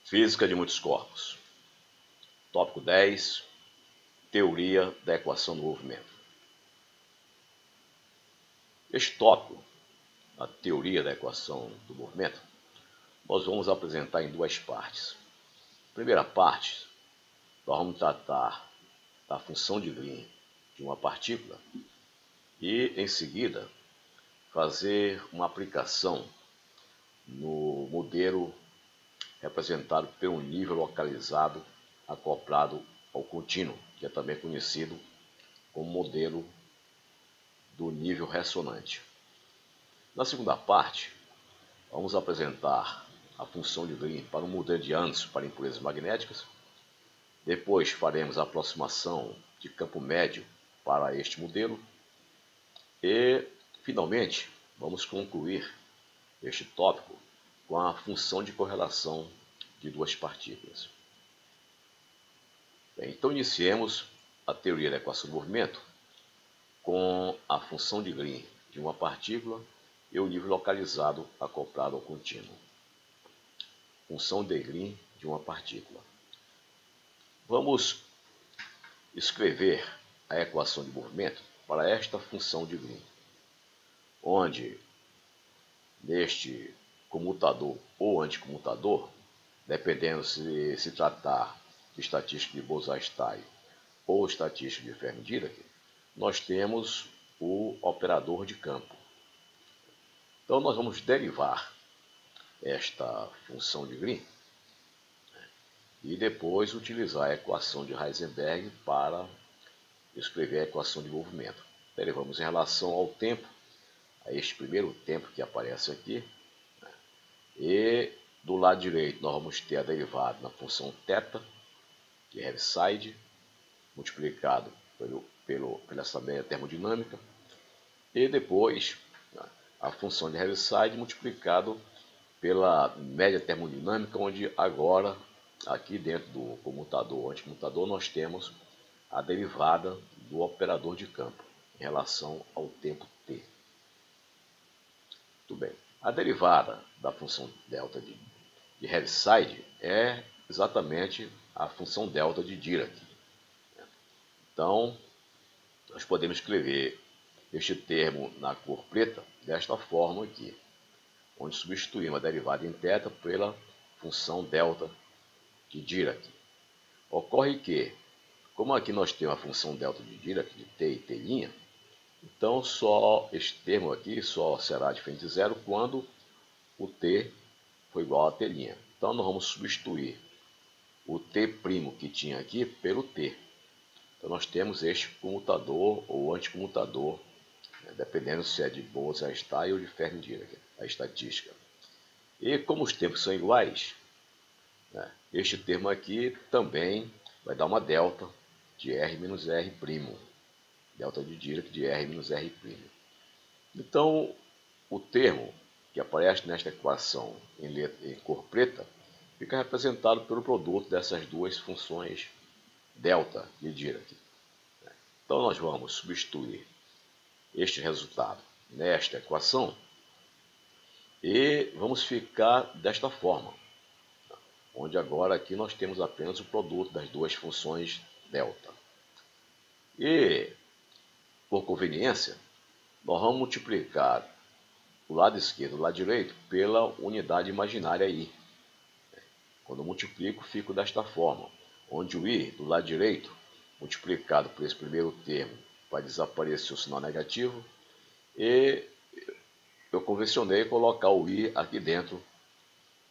Física de muitos corpos. Tópico 10. Teoria da equação do movimento. Este tópico, a teoria da equação do movimento, nós vamos apresentar em duas partes. Primeira parte, nós vamos tratar da função de Green de uma partícula e, em seguida, fazer uma aplicação no modelo representado por um nível localizado acoplado ao contínuo, que é também conhecido como modelo do nível ressonante. Na segunda parte, vamos apresentar a função de Green para um modelo de Anderson para impurezas magnéticas. Depois faremos a aproximação de campo médio para este modelo. E, finalmente, vamos concluir este tópico com a função de correlação de duas partículas. Bem, então iniciemos a teoria da equação do movimento com a função de Green de uma partícula e o nível localizado acoplado ao contínuo. Função de Green de uma partícula. Vamos escrever a equação de movimento para esta função de Green, onde neste comutador ou anticomutador, dependendo se tratar de estatística de Bose-Einstein ou estatística de Fermi-Dirac, nós temos o operador de campo. Então nós vamos derivar esta função de Green e depois utilizar a equação de Heisenberg para escrever a equação de movimento. Derivamos em relação ao tempo, a este primeiro tempo que aparece aqui, e do lado direito nós vamos ter a derivada na função θ, de Heaviside, multiplicado pela essa média termodinâmica, e depois a função de Heaviside multiplicado pela média termodinâmica, onde agora, aqui dentro do comutador ou anticomutador, nós temos a derivada do operador de campo em relação ao tempo t. Muito bem. A derivada da função delta de Heaviside é exatamente a função delta de Dirac. Então, nós podemos escrever este termo na cor preta desta forma aqui, onde substituímos a derivada em θ pela função delta de Dirac. Ocorre que, como aqui nós temos a função delta de Dirac, de t e t', então só este termo aqui só será diferente de zero quando o t for igual a t'. Então nós vamos substituir o t' que tinha aqui pelo t. Então nós temos este comutador ou anticomutador, dependendo se é de Bose-Einstein ou de Fermi-Dirac, a estatística. E como os tempos são iguais, este termo aqui também vai dar uma delta de R menos R', delta de Dirac de R menos R'. Então, o termo que aparece nesta equação em cor preta fica representado pelo produto dessas duas funções delta de Dirac. Então, nós vamos substituir este resultado nesta equação e vamos ficar desta forma, onde agora aqui nós temos apenas o produto das duas funções delta. E, por conveniência, nós vamos multiplicar o lado esquerdo e o lado direito pela unidade imaginária i. Quando eu multiplico, fico desta forma, onde o i do lado direito, multiplicado por esse primeiro termo, vai desaparecer o sinal negativo, e eu convencionei colocar o i aqui dentro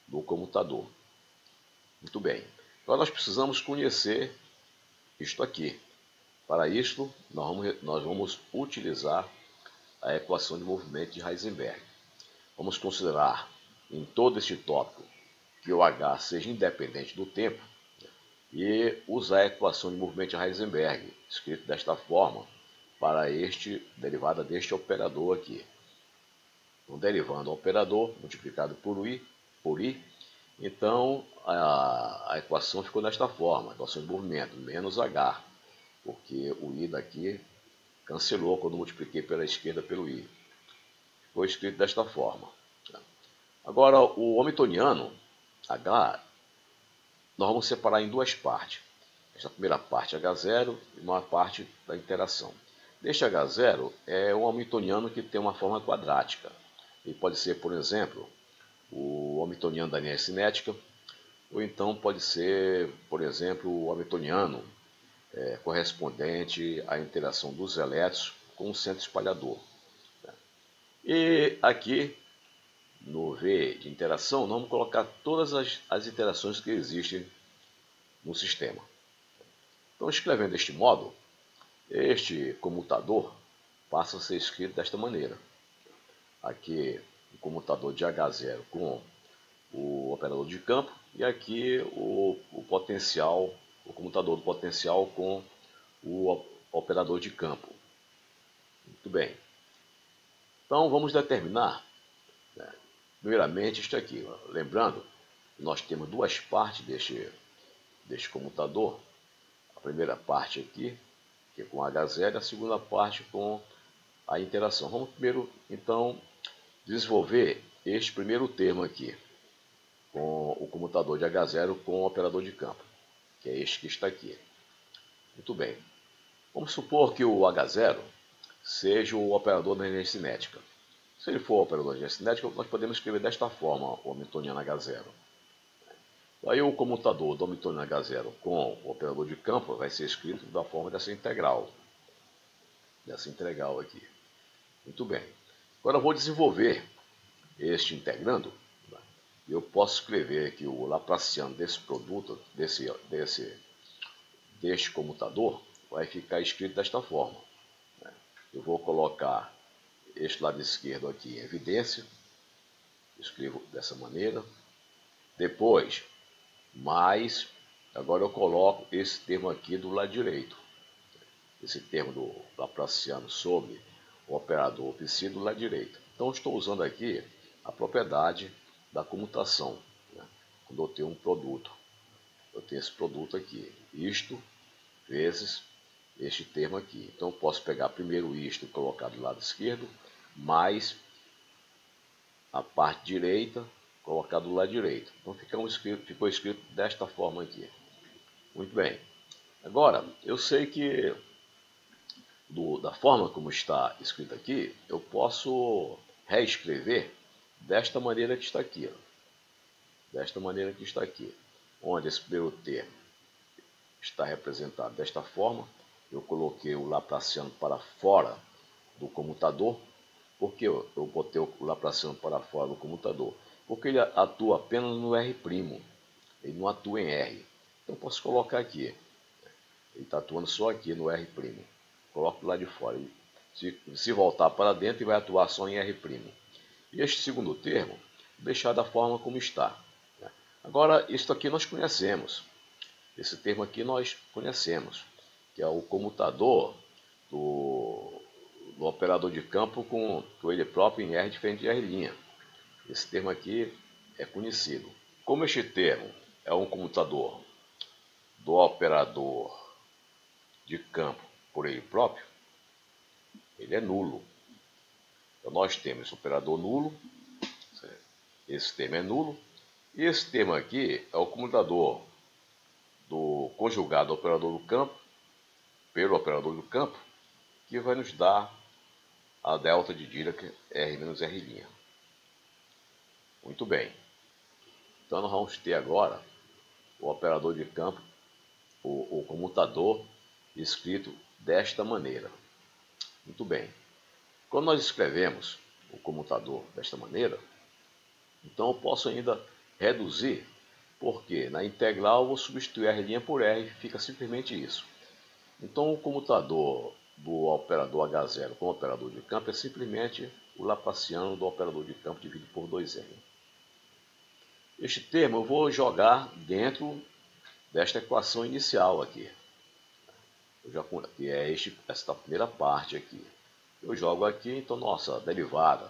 do comutador. Muito bem. Agora nós precisamos conhecer isto aqui. Para isso, nós vamos utilizar a equação de movimento de Heisenberg. Vamos considerar em todo este tópico que o h seja independente do tempo e usar a equação de movimento de Heisenberg, escrito desta forma, para derivada deste operador aqui. Então, derivando o operador multiplicado por i, então a equação ficou desta forma, a equação de movimento, menos h, porque o i daqui cancelou quando multipliquei pela esquerda pelo i. Ficou escrito desta forma. Agora, o hamiltoniano, h, nós vamos separar em duas partes. Esta primeira parte H0 e uma parte da interação. Deste H0 é um hamiltoniano que tem uma forma quadrática. Ele pode ser, por exemplo, o hamiltoniano da linha cinética, ou então pode ser, por exemplo, o hamiltoniano correspondente à interação dos elétrons com o centro espalhador. E aqui, no V de interação, nós vamos colocar todas as interações que existem no sistema. Então, escrevendo deste modo, este comutador passa a ser escrito desta maneira. Aqui, o comutador de H0 com o operador de campo, e aqui o potencial, o comutador do potencial com o operador de campo. Muito bem. Então, vamos determinar, primeiramente, isto aqui. Lembrando, nós temos duas partes deste comutador. A primeira parte aqui, que é com H0, e a segunda parte com a interação. Vamos primeiro, então, desenvolver este primeiro termo aqui, com o comutador de H0 com o operador de campo, que é este que está aqui. Muito bem. Vamos supor que o H0 seja o operador da energia cinética. Se ele for o operador da energia cinética, nós podemos escrever desta forma o hamiltoniano H0. Aí o comutador do hamiltoniano H0 com o operador de campo vai ser escrito da forma dessa integral. Dessa integral aqui. Muito bem. Agora eu vou desenvolver este integrando. Eu posso escrever aqui o laplaciano desse produto, deste comutador, vai ficar escrito desta forma. Eu vou colocar este lado esquerdo aqui em evidência. Escrevo dessa maneira. Depois, mais, agora eu coloco esse termo aqui do lado direito. Esse termo do laplaciano sobre o operador psi do lado direito. Então, estou usando aqui a propriedade da comutação. Quando eu tenho um produto, eu tenho esse produto aqui. Isto vezes este termo aqui. Então, eu posso pegar primeiro isto e colocar do lado esquerdo, mais a parte direita, colocar do lado direito. Então, ficou escrito desta forma aqui. Muito bem. Agora, eu sei que da forma como está escrito aqui, eu posso reescrever desta maneira que está aqui. Desta maneira que está aqui. Onde esse primeiro termo está representado desta forma. Eu coloquei o laplaciano para fora do comutador. Por que eu botei o laplaciano para fora do comutador? Porque ele atua apenas no R'. Ele não atua em R. Então eu posso colocar aqui. Ele está atuando só aqui no R'. Coloco do lado de fora. Se voltar para dentro, ele vai atuar só em R'. E este segundo termo, vou deixar da forma como está. Agora, isso aqui nós conhecemos. Esse termo aqui nós conhecemos, que é o comutador do operador de campo com ele próprio em R diferente de R'. Esse termo aqui é conhecido. Como este termo é um comutador do operador de campo por ele próprio, ele é nulo. Então nós temos operador nulo, esse termo é nulo, e esse termo aqui é o comutador do conjugado operador do campo, pelo operador do campo, que vai nos dar a delta de Dirac R menos R'. Muito bem. Então nós vamos ter agora o operador de campo, o comutador, escrito desta maneira. Muito bem. Quando nós escrevemos o comutador desta maneira, então eu posso ainda reduzir, porque na integral eu vou substituir R' por R, fica simplesmente isso. Então o comutador do operador H0 com o operador de campo é simplesmente o laplaciano do operador de campo dividido por 2n. Este termo eu vou jogar dentro desta equação inicial aqui. Que é esta primeira parte aqui. Eu jogo aqui, então nossa derivada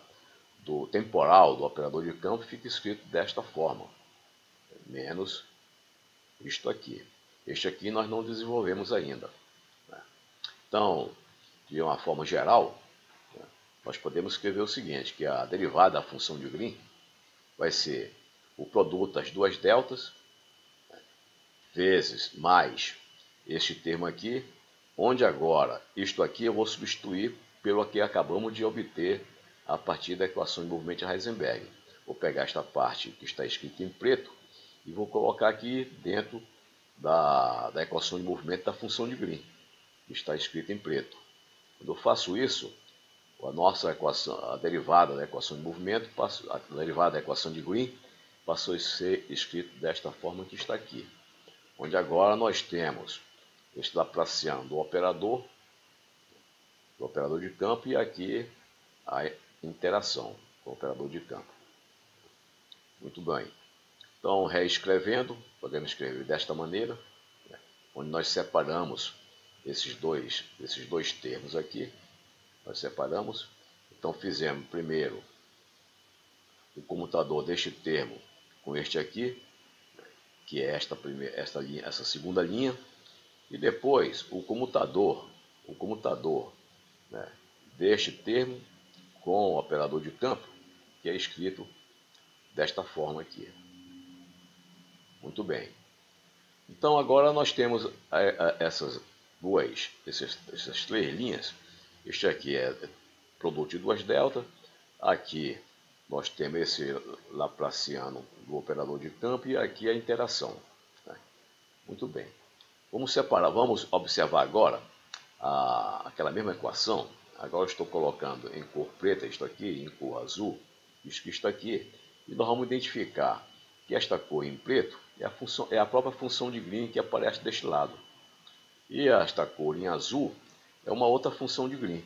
do temporal do operador de campo fica escrito desta forma. Menos isto aqui. Este aqui nós não desenvolvemos ainda. Então, de uma forma geral, nós podemos escrever o seguinte, que a derivada da função de Green vai ser o produto das duas deltas vezes mais este termo aqui, onde agora isto aqui eu vou substituir pelo que acabamos de obter a partir da equação de movimento de Heisenberg. Vou pegar esta parte que está escrita em preto e vou colocar aqui dentro da equação de movimento da função de Green, que está escrita em preto. Quando eu faço isso, a nossa equação, a derivada da equação de movimento, a derivada da equação de Green, passou a ser escrito desta forma que está aqui. Onde agora nós temos este Laplaciano do operador de campo, e aqui a interação com o operador de campo. Muito bem. Então, reescrevendo, podemos escrever desta maneira, onde nós separamos esses dois termos aqui. Nós separamos. Então, fizemos primeiro o comutador deste termo com este aqui, que é essa segunda linha, e depois o comutador né, deste termo com o operador de campo, que é escrito desta forma aqui. Muito bem. Então agora nós temos essas três linhas. Este aqui é produto de duas delta. Aqui nós temos esse Laplaciano do operador de campo e aqui a interação. Muito bem. Vamos separar, vamos observar agora aquela mesma equação. Agora eu estou colocando em cor preta isto aqui, em cor azul isto aqui, e nós vamos identificar que esta cor em preto é a própria função de Green que aparece deste lado. E esta cor em azul é uma outra função de Green.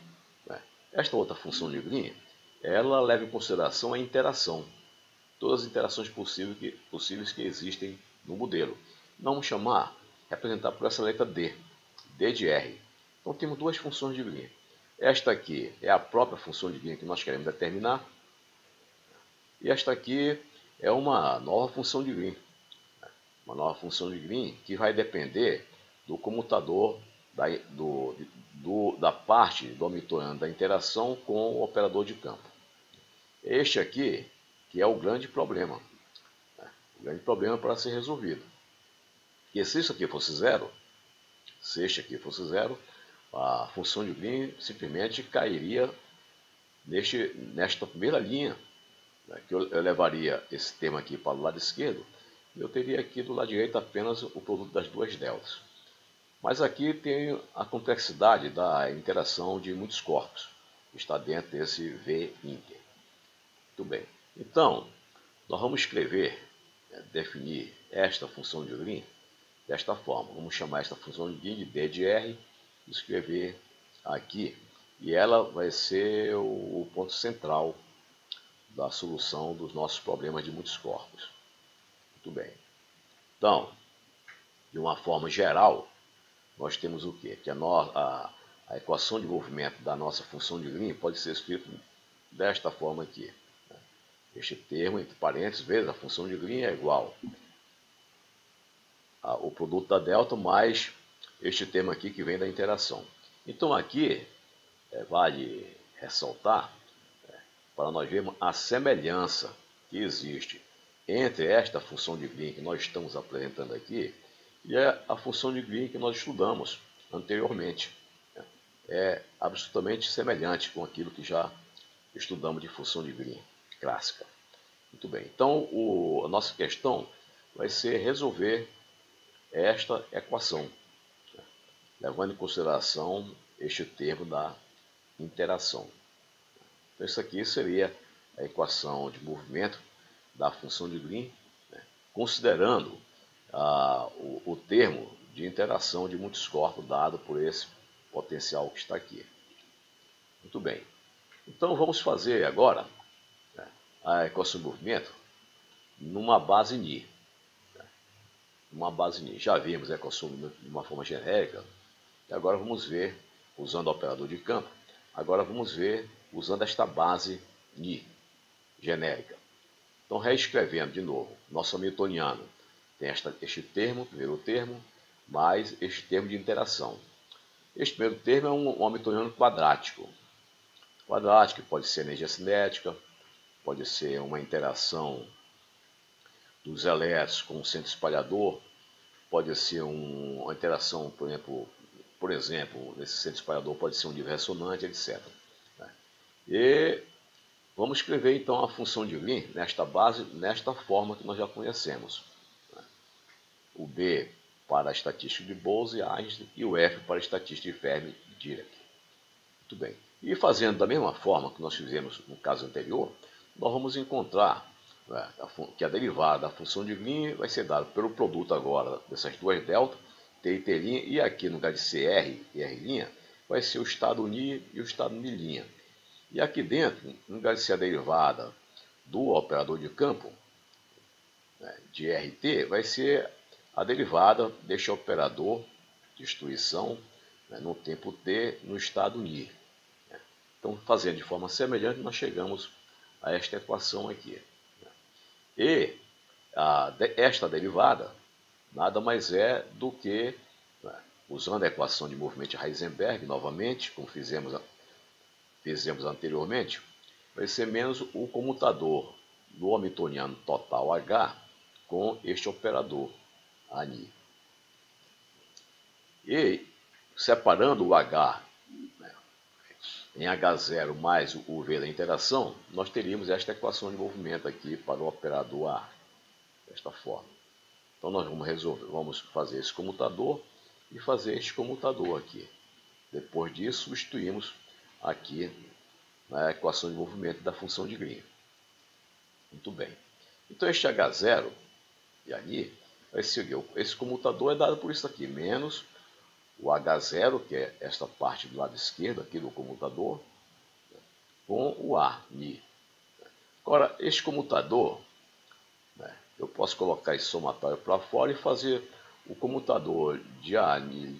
Esta outra função de Green, ela leva em consideração a interação, todas as interações possíveis que existem no modelo. Vamos representar por essa letra D, D de R. Então temos duas funções de Green. Esta aqui é a própria função de Green que nós queremos determinar, e esta aqui é uma nova função de Green. Uma nova função de Green que vai depender do comutador da parte do Hamiltoniano da interação com o operador de campo. Este aqui que é o grande problema. O grande problema para ser resolvido. E se isso aqui fosse zero, a função de Green simplesmente cairia nesta primeira linha, que eu levaria esse termo aqui para o lado esquerdo, e eu teria aqui do lado direito apenas o produto das duas deltas. Mas aqui tem a complexidade da interação de muitos corpos, que está dentro desse V inter. Muito bem. Então, nós vamos definir esta função de Green desta forma. Vamos chamar esta função de Green de D de R, escrever aqui, e ela vai ser o ponto central da solução dos nossos problemas de muitos corpos. Muito bem. Então, de uma forma geral, nós temos o quê? Que a equação de movimento da nossa função de Green pode ser escrita desta forma aqui. Este termo, entre parênteses, vezes a função de Green é igual ao produto da delta mais este termo aqui que vem da interação. Então aqui vale ressaltar, para nós vermos a semelhança que existe entre esta função de Green que nós estamos apresentando aqui e a função de Green que nós estudamos anteriormente. É absolutamente semelhante com aquilo que já estudamos de função de Green clássica. Muito bem, então a nossa questão vai ser resolver esta equação, levando em consideração este termo da interação. Então isso aqui seria a equação de movimento da função de Green, considerando o termo de interação de muitos corpos dado por esse potencial que está aqui. Muito bem. Então vamos fazer agora a equação de movimento numa base Ni. Já vimos a equação de uma forma genérica, e agora vamos ver, usando o operador de campo, agora vamos ver usando esta base Ni genérica. Então, reescrevendo de novo, nosso Hamiltoniano tem este termo, primeiro termo, mais este termo de interação. Este primeiro termo é um Hamiltoniano quadrático. Quadrático pode ser energia cinética, pode ser uma interação dos elétrons com o centro espalhador, pode ser uma interação, por exemplo, nesse centro espalhador pode ser um nível ressonante, etc. E vamos escrever então a função de Green nesta base, nesta forma que nós já conhecemos. O B para a estatística de Bose-Einstein e o F para a estatística de Fermi-Dirac. Muito bem. E fazendo da mesma forma que nós fizemos no caso anterior, nós vamos encontrar que a derivada da função de Green vai ser dada pelo produto agora dessas duas deltas, T e T', e aqui no lugar de CR e R', vai ser o estado Ni e o estado Ni'. E aqui dentro, no lugar de ser a derivada do operador de campo, de RT, vai ser a derivada deste operador de distribuição no tempo T no estado Ni. Então, fazendo de forma semelhante, nós chegamos a esta equação aqui. E esta derivada nada mais é do que, usando a equação de movimento de Heisenberg, novamente, como fizemos anteriormente, vai ser menos o comutador do hamiltoniano total H com este operador Ani. E separando o H em H0 mais o V da interação, nós teríamos esta equação de movimento aqui para o operador A, desta forma. Então nós vamos fazer esse comutador e fazer este comutador aqui. Depois disso, substituímos aqui na equação de movimento da função de Green. Muito bem. Então este H0 e ali vai seguir. Esse comutador é dado por isso aqui, menos o H0, que é esta parte do lado esquerdo aqui do comutador, com o A, Ni. Agora, este comutador, eu posso colocar esse somatório para fora e fazer o comutador de Ani,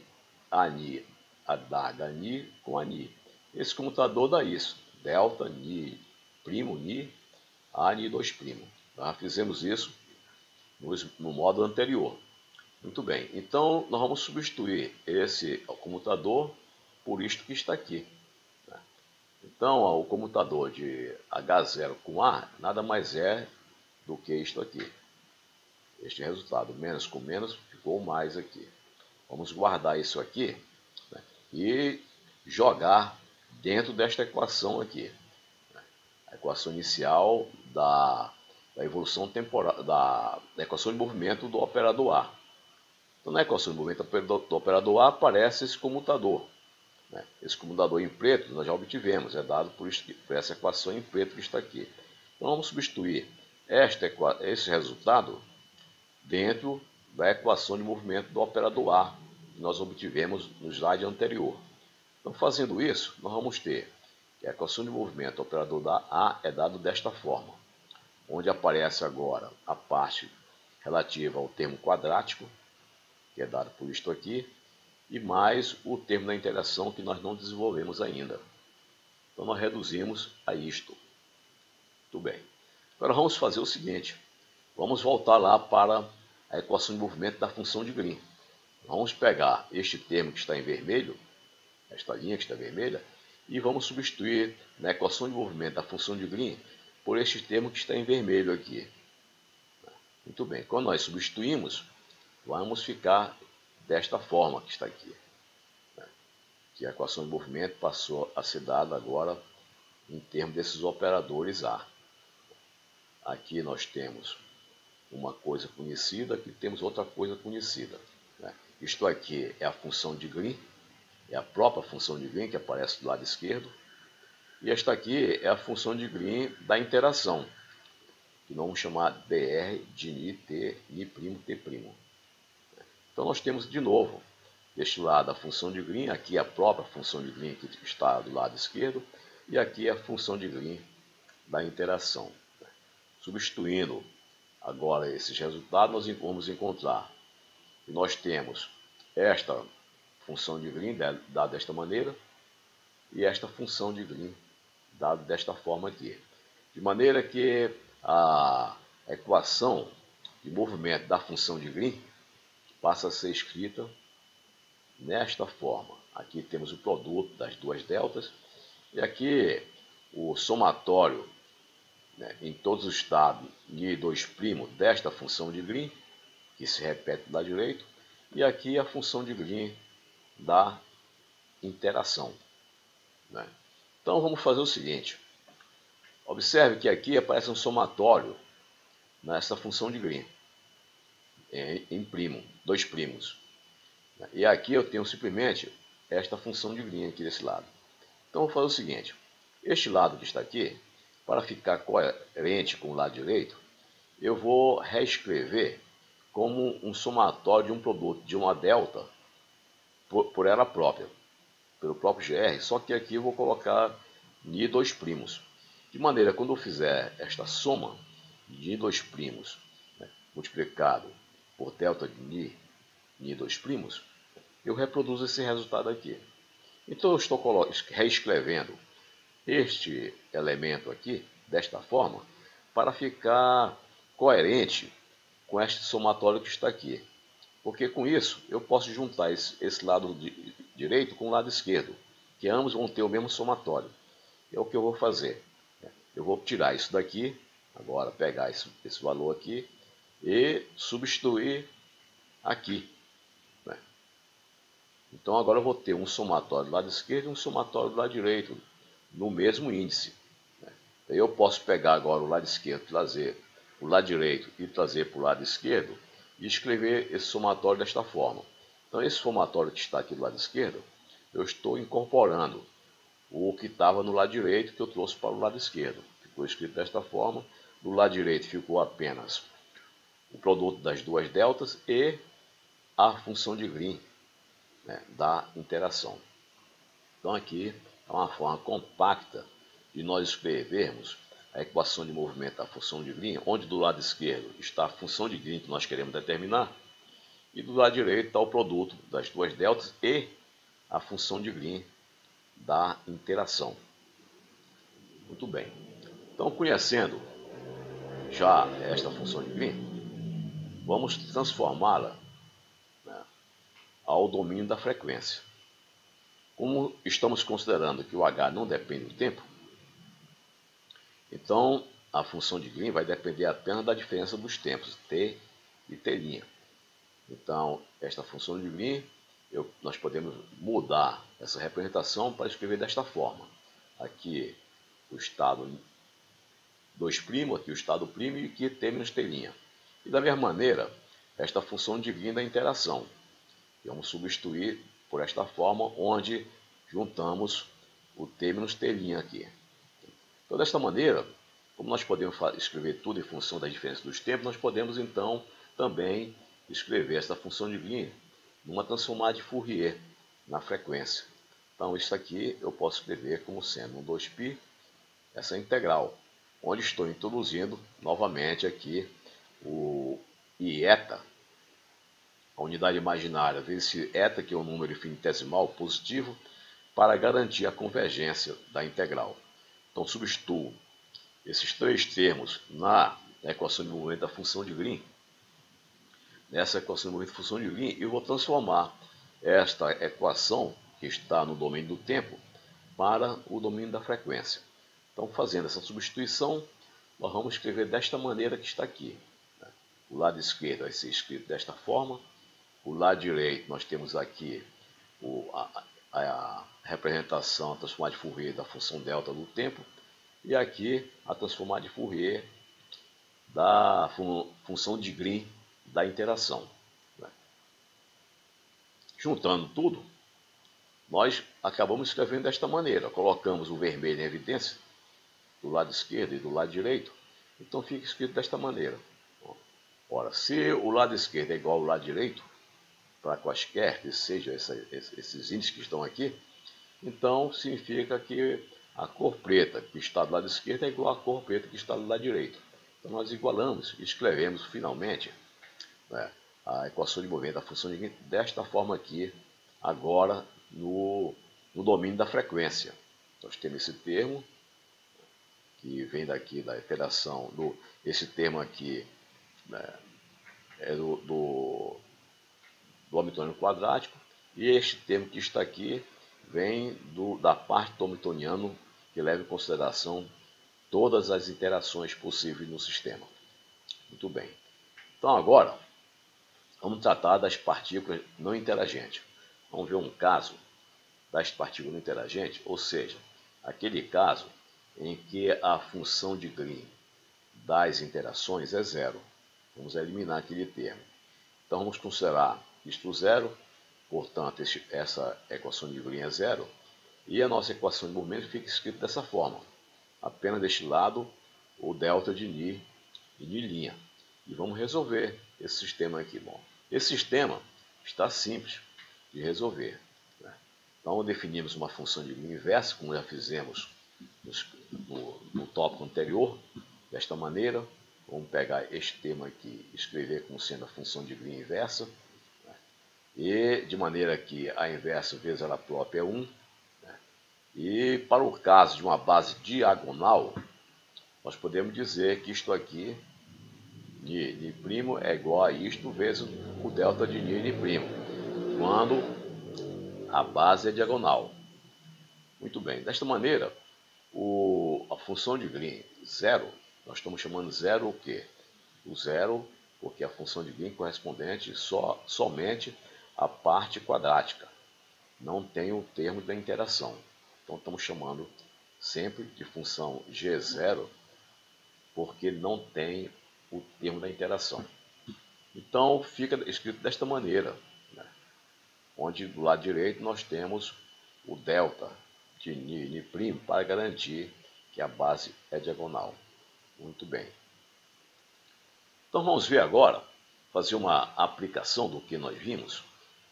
da Ni com Ani. Esse comutador dá isso, delta, Ni, primo, Ni, Ani 2'. Já fizemos isso no módulo anterior. Muito bem, então nós vamos substituir esse comutador por isto que está aqui. Então o comutador de H0 com A nada mais é do que isto aqui. Este resultado, menos com menos, ficou mais aqui. Vamos guardar isso aqui e jogar dentro desta equação aqui. A equação inicial da evolução temporal, da equação de movimento do operador A. Então, na equação de movimento do operador A aparece esse comutador. Esse comutador em preto nós já obtivemos, é dado por essa equação em preto que está aqui. Então, vamos substituir esse resultado dentro da equação de movimento do operador A, que nós obtivemos no slide anterior. Então, fazendo isso, nós vamos ter que a equação de movimento do operador da A é dado desta forma, onde aparece agora a parte relativa ao termo quadrático, que é dado por isto aqui, e mais o termo da interação que nós não desenvolvemos ainda. Então nós reduzimos a isto. Muito bem. Agora vamos fazer o seguinte, vamos voltar lá para a equação de movimento da função de Green. Vamos pegar este termo que está em vermelho, esta linha que está vermelha, e vamos substituir na equação de movimento da função de Green por este termo que está em vermelho aqui. Muito bem, quando nós substituímos, vamos ficar desta forma que está aqui. Que a equação de movimento passou a ser dada agora em termos desses operadores A. Aqui nós temos uma coisa conhecida, aqui temos outra coisa conhecida. Isto aqui é a função de Green, é a própria função de Green que aparece do lado esquerdo. E esta aqui é a função de Green da interação, que nós vamos chamar dr de Ni, T, Ni', T'. Então nós temos de novo, deste lado a função de Green, aqui a própria função de Green que está do lado esquerdo, e aqui a função de Green da interação. Substituindo agora esses resultados, nós vamos encontrar que nós temos esta função de Green dada desta maneira, e esta função de Green dada desta forma aqui. De maneira que a equação de movimento da função de Green passa a ser escrita nesta forma. Aqui temos o produto das duas deltas, e aqui o somatório em todos os estados Ni 2' desta função de Green, que se repete do lado direito, e aqui a função de Green da interação, né? Então vamos fazer o seguinte, observe que aqui aparece um somatório nessa função de Green, em primo, dois primos, né? E aqui eu tenho simplesmente esta função de Green aqui desse lado. Então vou fazer o seguinte, este lado que está aqui, para ficar coerente com o lado direito, eu vou reescrever como um somatório de um produto de uma delta por ela própria, pelo próprio GR, só que aqui eu vou colocar Ni dois primos. De maneira, quando eu fizer esta soma de dois primos, né, multiplicado por delta de Ni dois primos, eu reproduzo esse resultado aqui. Então eu estou reescrevendo este elemento aqui, desta forma, para ficar coerente com este somatório que está aqui. Porque com isso eu posso juntar esse lado direito com o lado esquerdo, que ambos vão ter o mesmo somatório. É o que eu vou fazer. Eu vou tirar isso daqui, agora pegar esse valor aqui e substituir aqui, né? Então agora eu vou ter um somatório do lado esquerdo e um somatório do lado direito, no mesmo índice, né? Então, eu posso pegar agora o lado esquerdo, trazer o lado direito e trazer para o lado esquerdo e escrever esse somatório desta forma. Então esse somatório que está aqui do lado esquerdo, eu estou incorporando o que estava no lado direito que eu trouxe para o lado esquerdo. Ficou escrito desta forma, do lado direito ficou apenas o produto das duas deltas e a função de Green, né, da interação. Então aqui é uma forma compacta de nós escrevermos a equação de movimento da função de Green, onde do lado esquerdo está a função de Green que nós queremos determinar, e do lado direito está o produto das duas deltas e a função de Green da interação. Muito bem. Então, conhecendo já esta função de Green, vamos transformá-la, né, ao domínio da frequência. Como estamos considerando que o H não depende do tempo, então a função de Green vai depender apenas da diferença dos tempos, t e t'. Então, esta função de Green, nós podemos mudar essa representação para escrever desta forma. Aqui o estado 2', aqui o estado primo e aqui t menos t'. E da mesma maneira, esta função de Green da interação. Vamos substituir por esta forma, onde juntamos o t menos t' aqui. Então, desta maneira, como nós podemos escrever tudo em função da diferença dos tempos, nós podemos então também escrever esta função de Green numa transformada de Fourier na frequência. Então, isso aqui eu posso escrever como sendo um 2π, essa integral, onde estou introduzindo novamente aqui o ieta, a unidade imaginária, vezes esse eta, que é um número infinitesimal positivo, para garantir a convergência da integral. Então, substituo esses três termos na equação de movimento da função de Green. Nessa equação de movimento da função de Green, eu vou transformar esta equação, que está no domínio do tempo, para o domínio da frequência. Então, fazendo essa substituição, nós vamos escrever desta maneira que está aqui. O lado esquerdo vai ser escrito desta forma. O lado direito, nós temos aqui a representação, a transformada de Fourier da função delta do tempo. E aqui a transformada de Fourier da função de Green da interação. Juntando tudo, nós acabamos escrevendo desta maneira. Colocamos o vermelho em evidência do lado esquerdo e do lado direito. Então fica escrito desta maneira. Ora, se o lado esquerdo é igual ao lado direito, para quaisquer que sejam esses índices que estão aqui, então significa que a cor preta que está do lado esquerdo é igual à cor preta que está do lado direito. Então nós igualamos e escrevemos finalmente, né, a equação de movimento da função de Green desta forma aqui, agora no domínio da frequência. Nós temos esse termo, que vem daqui da interação, esse termo aqui, né, é do hamiltoniano quadrático, e este termo que está aqui vem da parte do hamiltoniano que leva em consideração todas as interações possíveis no sistema. Muito bem. Então agora, Vamos tratar das partículas não interagentes. Vamos ver um caso das partículas não interagentes, ou seja, aquele caso em que a função de Green das interações é zero. Vamos eliminar aquele termo. Então vamos considerar isto zero, portanto essa equação de Green é zero, e a nossa equação de movimento fica escrita dessa forma. Apenas deste lado o delta de Ni e Ni'. E vamos resolver esse sistema aqui. Bom, esse sistema está simples de resolver, né? Então definimos uma função de Green inversa, como já fizemos no tópico anterior, desta maneira. Vamos pegar este termo aqui e escrever como sendo a função de Green inversa, né? E de maneira que a inversa vezes ela própria é 1. Né? E para o caso de uma base diagonal, nós podemos dizer que isto aqui, Ni' é igual a isto vezes o delta de Ni', quando a base é diagonal. Muito bem, desta maneira, a função de Green zero, nós estamos chamando zero o quê? O zero, porque a função de Green correspondente somente à parte quadrática, não tem o termo da interação. Então estamos chamando sempre de função G0, porque não tem o termo da interação. Então fica escrito desta maneira, né? Onde do lado direito nós temos o delta de Ni' para garantir que a base é diagonal. Muito bem. Então vamos ver agora, fazer uma aplicação do que nós vimos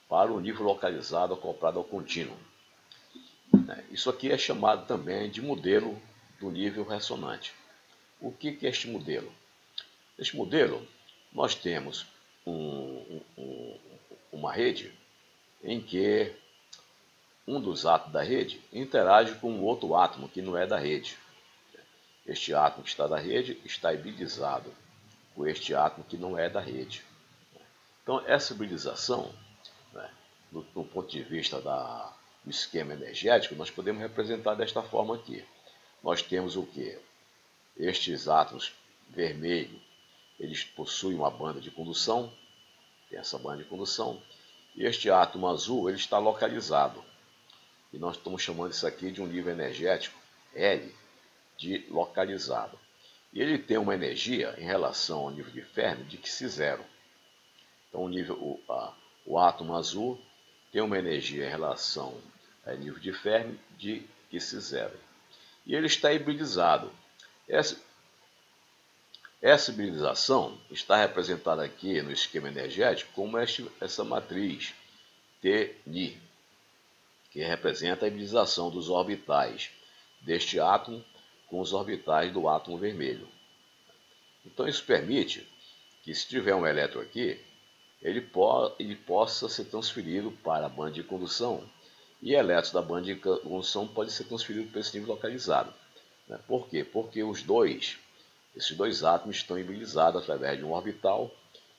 para o nível localizado acoplado ao contínuo. Isso aqui é chamado também de modelo do nível ressonante. O que é este modelo? Neste modelo, nós temos uma rede em que um dos átomos da rede interage com o outro átomo que não é da rede. Este átomo que está da rede está hibridizado com este átomo que não é da rede. Então, essa hibridização, né, do ponto de vista do esquema energético, nós podemos representar desta forma aqui. Nós temos o que? Estes átomos vermelhos, eles possuem uma banda de condução, tem essa banda de condução, e este átomo azul ele está localizado. E nós estamos chamando isso aqui de um nível energético L, de localizado. E ele tem uma energia em relação ao nível de Fermi de Xi0. Então o átomo azul tem uma energia em relação ao nível de Fermi de Xi0. E ele está hibridizado. Essa hibridização está representada aqui no esquema energético como essa matriz T-Ni, que representa a hibridização dos orbitais deste átomo com os orbitais do átomo vermelho. Então isso permite que, se tiver um elétron aqui, ele possa ser transferido para a banda de condução, e elétrons da banda de condução podem ser transferidos para esse nível localizado. Por quê? Porque esses dois átomos estão hibridizados através de um orbital.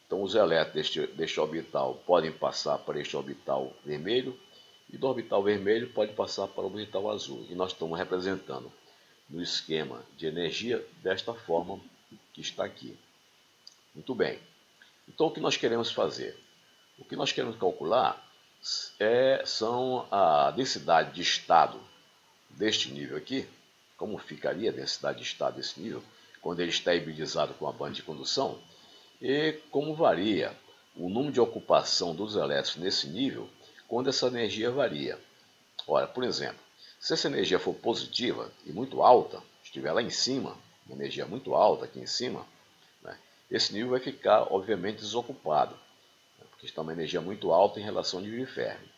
Então os elétrons deste orbital podem passar para este orbital vermelho, e do orbital vermelho pode passar para o orbital azul. E nós estamos representando no esquema de energia desta forma que está aqui. Muito bem. Então o que nós queremos fazer? O que nós queremos calcular são a densidade de estado deste nível aqui, como ficaria a densidade de estado desse nível, quando ele está hibridizado com a banda de condução, e como varia o número de ocupação dos elétrons nesse nível, quando essa energia varia. Ora, por exemplo, se essa energia for positiva e muito alta, estiver lá em cima, uma energia muito alta aqui em cima, né, esse nível vai ficar, obviamente, desocupado, né, porque está uma energia muito alta em relação ao nível de Fermi.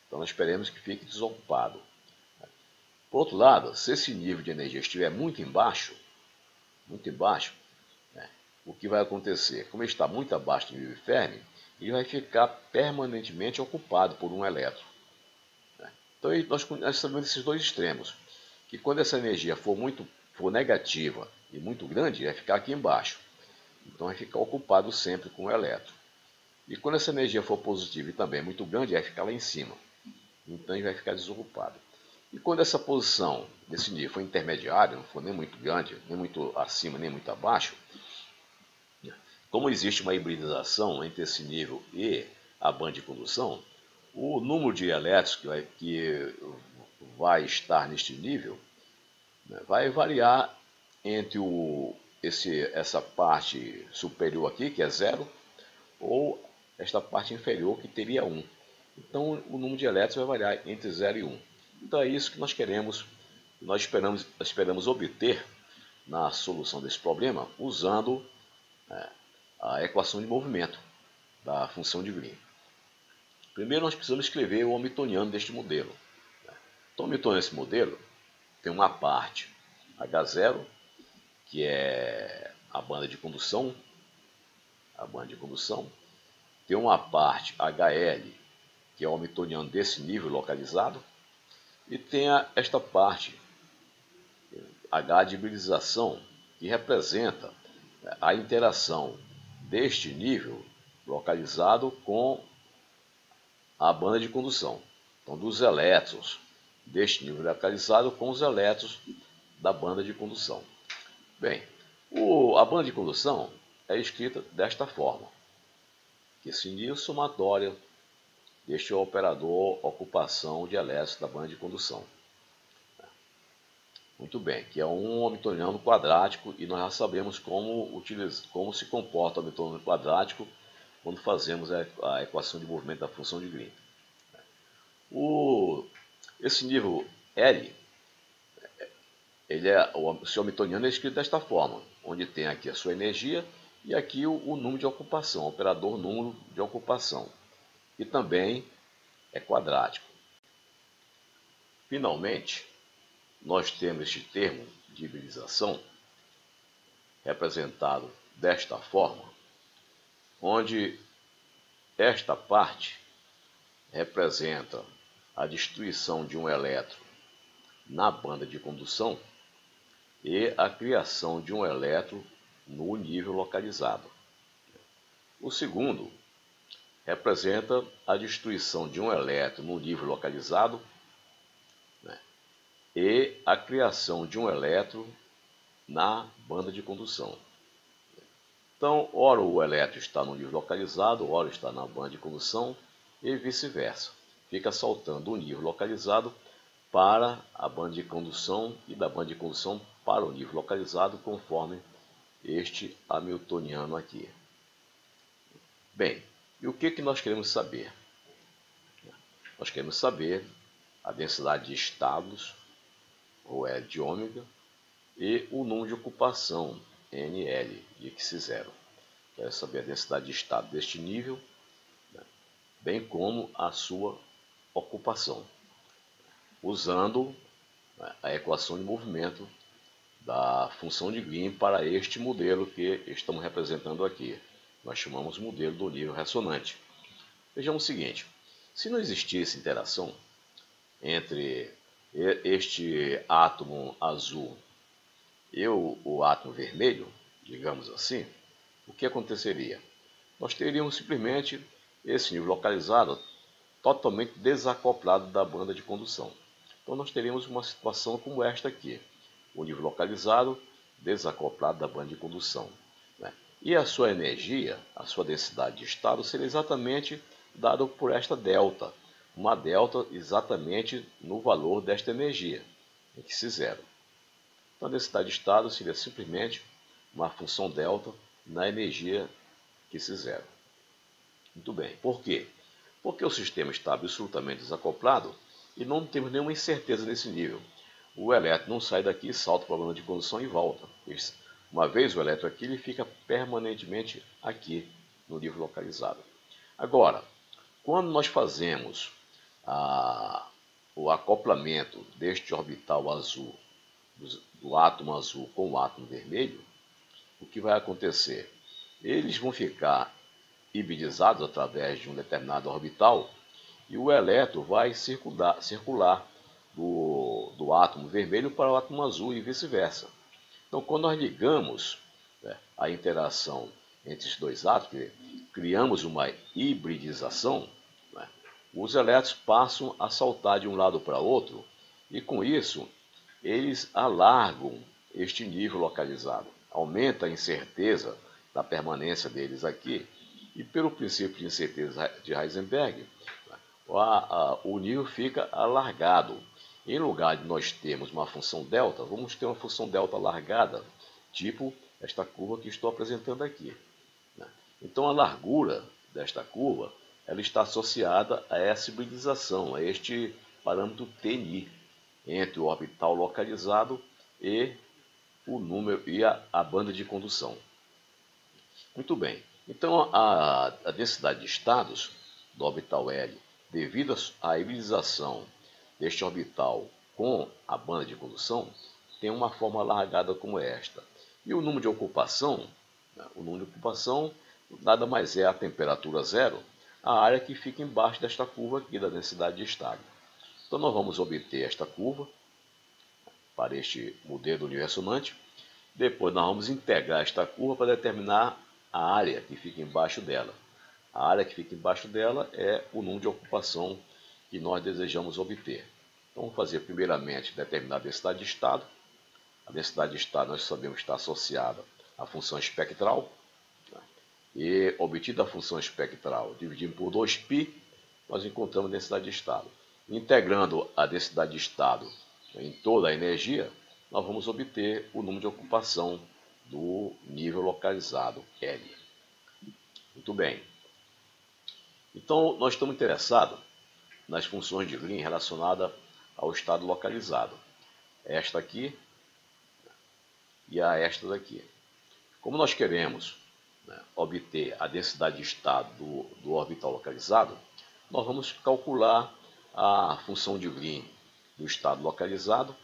Então, nós esperemos que fique desocupado. Por outro lado, se esse nível de energia estiver muito embaixo, né, o que vai acontecer? Como ele está muito abaixo do nível de Fermi, ele vai ficar permanentemente ocupado por um elétron. Então nós sabemos esses dois extremos, que quando essa energia for negativa e muito grande, vai ficar aqui embaixo. Então vai ficar ocupado sempre com o elétron. E quando essa energia for positiva e também muito grande, vai ficar lá em cima. Então ele vai ficar desocupado. E quando essa posição desse nível for intermediária, não for nem muito grande, nem muito acima, nem muito abaixo, como existe uma hibridização entre esse nível e a banda de condução, o número de elétrons que vai estar neste nível, né, vai variar entre essa parte superior aqui, que é 0, ou esta parte inferior, que teria 1. Então, o número de elétrons vai variar entre 0 e 1. Então, é isso que nós queremos, nós esperamos obter na solução desse problema, usando a equação de movimento da função de Green. Primeiro, nós precisamos escrever o hamiltoniano deste modelo. Então, o hamiltoniano desse modelo tem uma parte H0, que é a banda de condução, tem uma parte HL, que é o hamiltoniano desse nível localizado, e tem esta parte H de hibridização, que representa a interação deste nível localizado com a banda de condução. Então, dos elétrons deste nível localizado com os elétrons da banda de condução. Bem, a banda de condução é escrita desta forma, que esse nível somatório deste operador ocupação de elétrons da banda de condução. Muito bem, que é um hamiltoniano quadrático, e nós já sabemos como se comporta o hamiltoniano quadrático quando fazemos a equação de movimento da função de Green. Esse nível L, o seu hamiltoniano é escrito desta forma, onde tem aqui a sua energia e aqui o número de ocupação, o operador número de ocupação, e também é quadrático. Finalmente, nós temos este termo de hibridização representado desta forma, onde esta parte representa a destruição de um elétron na banda de condução e a criação de um elétron no nível localizado. O segundo representa a destruição de um elétron no nível localizado, né, e a criação de um elétron na banda de condução. Então, ora o elétron está no nível localizado, ora está na banda de condução e vice-versa. Fica saltando o nível localizado para a banda de condução e da banda de condução para o nível localizado, conforme este hamiltoniano aqui. Bem, e o que nós queremos saber? Nós queremos saber a densidade de estados, ou L de ômega, e o número de ocupação, NL, de x0. Quero saber a densidade de estado deste nível, né, bem como a sua ocupação, usando, né, a equação de movimento da função de Green para este modelo que estamos representando aqui. Nós chamamos modelo do nível ressonante. Vejamos o seguinte: se não existisse interação entre este átomo azul e o átomo vermelho, digamos assim, o que aconteceria? Nós teríamos simplesmente esse nível localizado totalmente desacoplado da banda de condução. Então nós teríamos uma situação como esta aqui: o nível localizado desacoplado da banda de condução, né? E a sua energia, a sua densidade de estado, seria exatamente dada por esta delta, uma delta exatamente no valor desta energia, x0. Então a densidade de estado seria simplesmente uma função delta na energia x0. Muito bem, por quê? Porque o sistema está absolutamente desacoplado e não temos nenhuma incerteza nesse nível. O elétron não sai daqui, salta para a banda de condução e volta. Uma vez o elétron aqui, ele fica permanentemente aqui no nível localizado. Agora, quando nós fazemos o acoplamento deste orbital azul, do átomo azul com o átomo vermelho, o que vai acontecer? Eles vão ficar hibridizados através de um determinado orbital e o elétron vai circular do átomo vermelho para o átomo azul e vice-versa. Então, quando nós ligamos, né, a interação entre esses dois átomos, criamos uma hibridização, né, os elétrons passam a saltar de um lado para outro e, com isso, eles alargam este nível localizado. Aumenta a incerteza da permanência deles aqui, e pelo princípio de incerteza de Heisenberg, o nível fica alargado. Em lugar de nós termos uma função delta, vamos ter uma função delta alargada, tipo esta curva que estou apresentando aqui. Então a largura desta curva ela está associada a essa hibridização, a este parâmetro TNI, entre o orbital localizado e o número e a banda de condução. Muito bem. Então a densidade de estados do orbital L, devido à hibridização deste orbital com a banda de condução, tem uma forma alargada como esta. E o número de ocupação, o número de ocupação nada mais é a temperatura zero, a área que fica embaixo desta curva aqui da densidade de estado. Então nós vamos obter esta curva para este modelo universonante. Depois nós vamos integrar esta curva para determinar a área que fica embaixo dela. A área que fica embaixo dela é o número de ocupação que nós desejamos obter. Então vamos fazer primeiramente determinar a densidade de estado. A densidade de estado nós sabemos que está associada à função espectral. E obtida a função espectral dividindo por 2π, nós encontramos a densidade de estado. Integrando a densidade de estado em toda a energia, nós vamos obter o número de ocupação do nível localizado L. Muito bem. Então, nós estamos interessados nas funções de Green relacionadas ao estado localizado. Esta aqui e a esta daqui. Como nós queremos obter a densidade de estado do orbital localizado, nós vamos calcular a função de Green do estado localizado,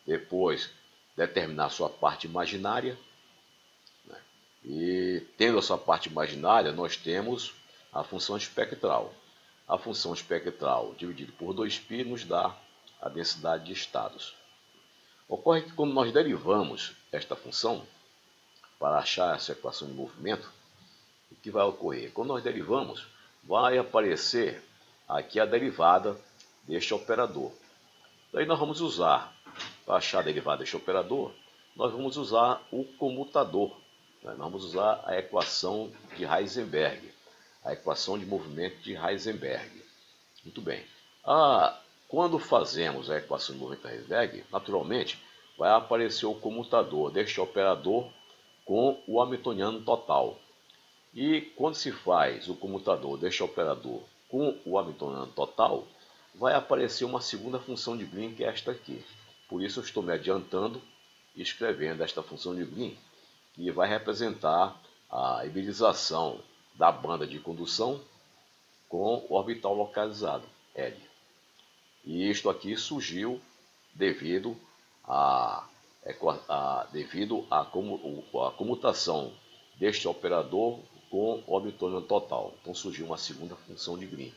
depois determinar sua parte imaginária, e tendo a sua parte imaginária, nós temos a função espectral. A função espectral dividida por 2π nos dá a densidade de estados. Ocorre que quando nós derivamos esta função, para achar essa equação de movimento, o que vai ocorrer? Quando nós derivamos, vai aparecer aqui a derivada deste operador. Daí nós vamos usar, para achar a derivada deste operador, nós vamos usar o comutador. Nós vamos usar a equação de Heisenberg, a equação de movimento de Heisenberg. Muito bem. Quando fazemos a equação de movimento de Heisenberg, naturalmente, vai aparecer o comutador deste operador com o hamiltoniano total. E quando se faz o comutador deste operador com o hamiltoniano total, vai aparecer uma segunda função de Green, que é esta aqui. Por isso eu estou me adiantando e escrevendo esta função de Green, que vai representar a hibridização da banda de condução com o orbital localizado, L. E isto aqui surgiu devido à comutação deste operador com o hamiltoniano total. Então surgiu uma segunda função de Green.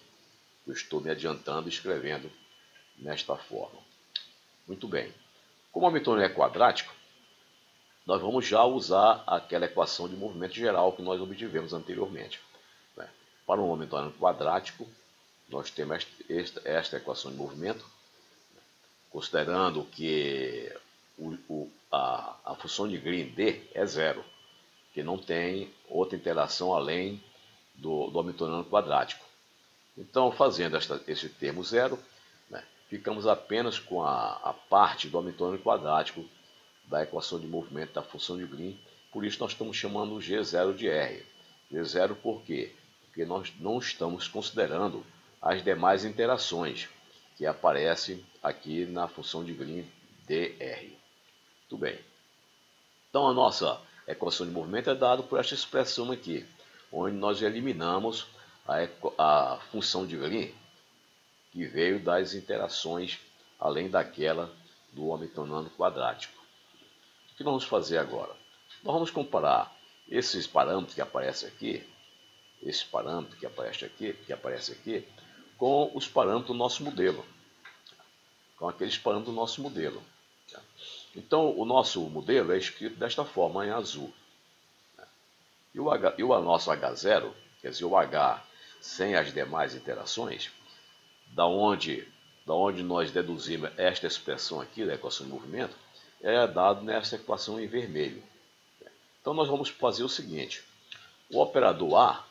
Eu estou me adiantando e escrevendo nesta forma. Muito bem. Como o hamiltoniano é quadrático, nós vamos já usar aquela equação de movimento geral que nós obtivemos anteriormente. Para um hamiltoniano quadrático, nós temos esta equação de movimento, considerando que a função de Green D é zero, que não tem outra interação além do hamiltoniano quadrático. Então, fazendo esse termo zero, ficamos apenas com a parte do hamiltoniano quadrático da equação de movimento da função de Green. Por isso nós estamos chamando G0 de R. G0 por quê? Porque nós não estamos considerando as demais interações que aparecem aqui na função de Green dr. Muito bem. Então a nossa equação de movimento é dada por esta expressão aqui, onde nós eliminamos a função de Green, que veio das interações além daquela do hamiltoniano quadrático. O que nós vamos fazer agora? Nós vamos comparar esses parâmetros que aparecem aqui, esse parâmetro que aparece aqui, com os parâmetros do nosso modelo, com aqueles parâmetros do nosso modelo. Então, o nosso modelo é escrito desta forma, em azul. E o nosso H0, quer dizer, o H sem as demais interações, da onde nós deduzimos esta expressão aqui da equação de movimento, é dado nessa equação em vermelho. Então nós vamos fazer o seguinte, o operador A,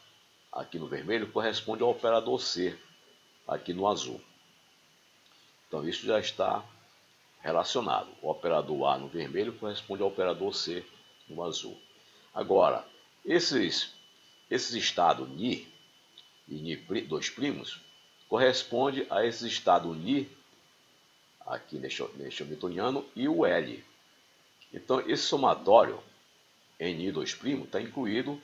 aqui no vermelho, corresponde ao operador C, aqui no azul. Então isso já está relacionado. O operador A no vermelho corresponde ao operador C no azul. Agora, esses estados Ni e Ni dois primos corresponde a esse estado Ni, aqui neste hamiltoniano, e o L. Então, esse somatório em Ni dois primos está incluído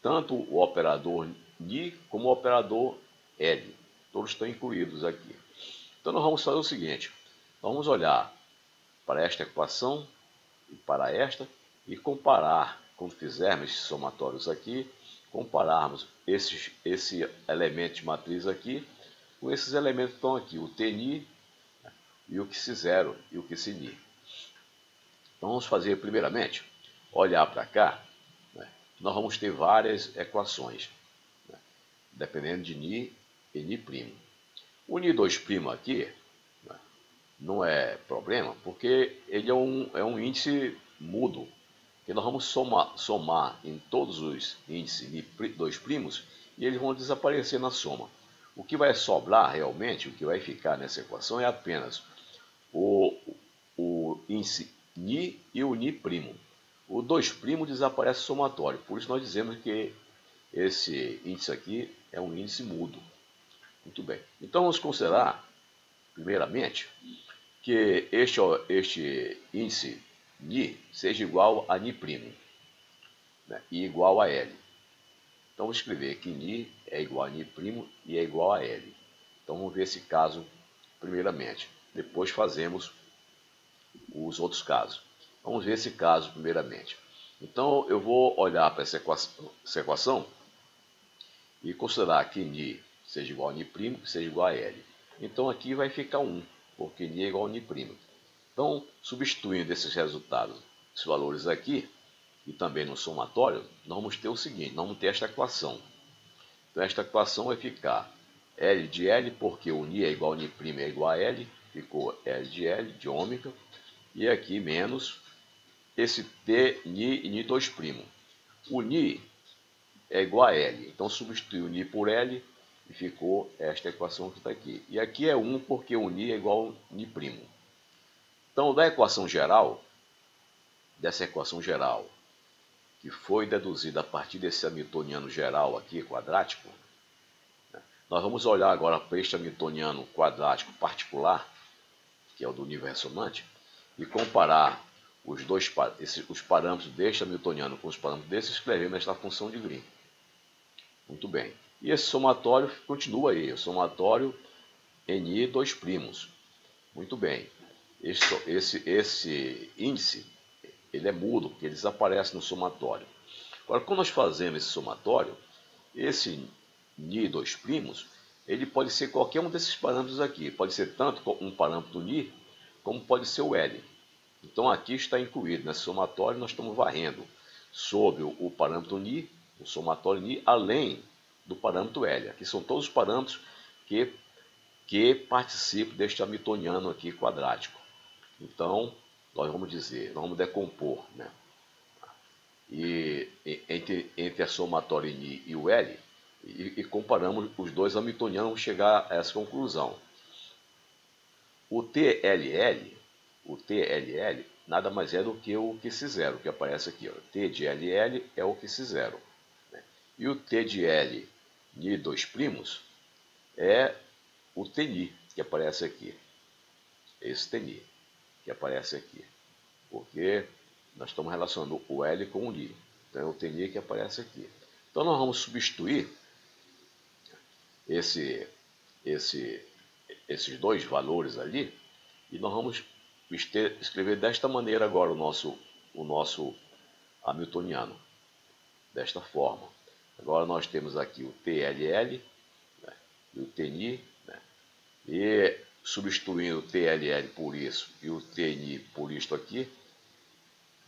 tanto o operador Ni como o operador L. Todos estão incluídos aqui. Então, nós vamos fazer o seguinte. Nós vamos olhar para esta equação e para esta e comparar, quando fizermos esses somatórios aqui, compararmos esse elemento de matriz aqui com esses elementos que estão aqui, o Tni e o QC0 e o QCni. Então vamos fazer primeiramente, olhar para cá, né? Nós vamos ter várias equações, né? Dependendo de Ni e Ni'. O Ni2' aqui, né? Não é problema, porque ele é um índice mudo, que nós vamos somar em todos os índices Ni2' e eles vão desaparecer na soma. O que vai sobrar realmente, o que vai ficar nessa equação é apenas o índice Ni e o Ni'. O 2' desaparece somatório, por isso nós dizemos que esse índice aqui é um índice mudo. Muito bem, então vamos considerar, primeiramente, que este índice Ni seja igual a Ni', né, e igual a L. Então vou escrever que Ni é igual a Ni' e é igual a L. Então vamos ver esse caso primeiramente. Depois fazemos os outros casos. Vamos ver esse caso primeiramente. Então eu vou olhar para essa equação e considerar que Ni seja igual a Ni', seja igual a L. Então aqui vai ficar 1, porque Ni é igual a Ni'. Então, substituindo esses resultados, esses valores aqui, e também no somatório, nós vamos ter o seguinte, nós vamos ter esta equação. Então esta equação vai ficar L de L, porque o Ni é igual a Ni' é igual a L, ficou L de L, de ômega, e aqui menos esse T, Ni e Ni2'. O Ni é igual a L, então substitui o Ni por L e ficou esta equação que está aqui. E aqui é 1 porque o Ni é igual a Ni'. Então, dessa equação geral, que foi deduzida a partir desse hamiltoniano geral aqui, quadrático, né, nós vamos olhar agora para este hamiltoniano quadrático particular, que é o do nível ressonante, e comparar os parâmetros deste hamiltoniano com os parâmetros desse, escrevendo esta função de Green. Muito bem. E esse somatório continua aí, o somatório Ni 2'. Muito bem. Esse índice, ele é mudo, porque ele desaparece no somatório. Agora, quando nós fazemos esse somatório, esse Ni 2', ele pode ser qualquer um desses parâmetros aqui. Pode ser tanto um parâmetro Ni, como pode ser o L. Então, aqui está incluído, nesse somatório, nós estamos varrendo sobre o parâmetro Ni, o somatório Ni, além do parâmetro L. Aqui são todos os parâmetros que participam deste hamiltoniano aqui quadrático. Então, nós vamos decompor, né? E entre a somatória Ni e o L, e comparamos os dois hamiltonianos, vamos chegar a essa conclusão. O TLL nada mais é do que o QC0, que aparece aqui. Ó. T de LL é o QC0. Né? E o T de L Ni 2' é o Tni, que aparece aqui. Esse Tni, que aparece aqui. Porque nós estamos relacionando o L com o Ni. Então é o Tni que aparece aqui. Então nós vamos substituir esses dois valores ali e nós vamos escrever desta maneira agora o nosso hamiltoniano. Desta forma. Agora nós temos aqui o TLL, né, e o Tni, né, e substituindo o TLL por isso e o Tni por isto aqui,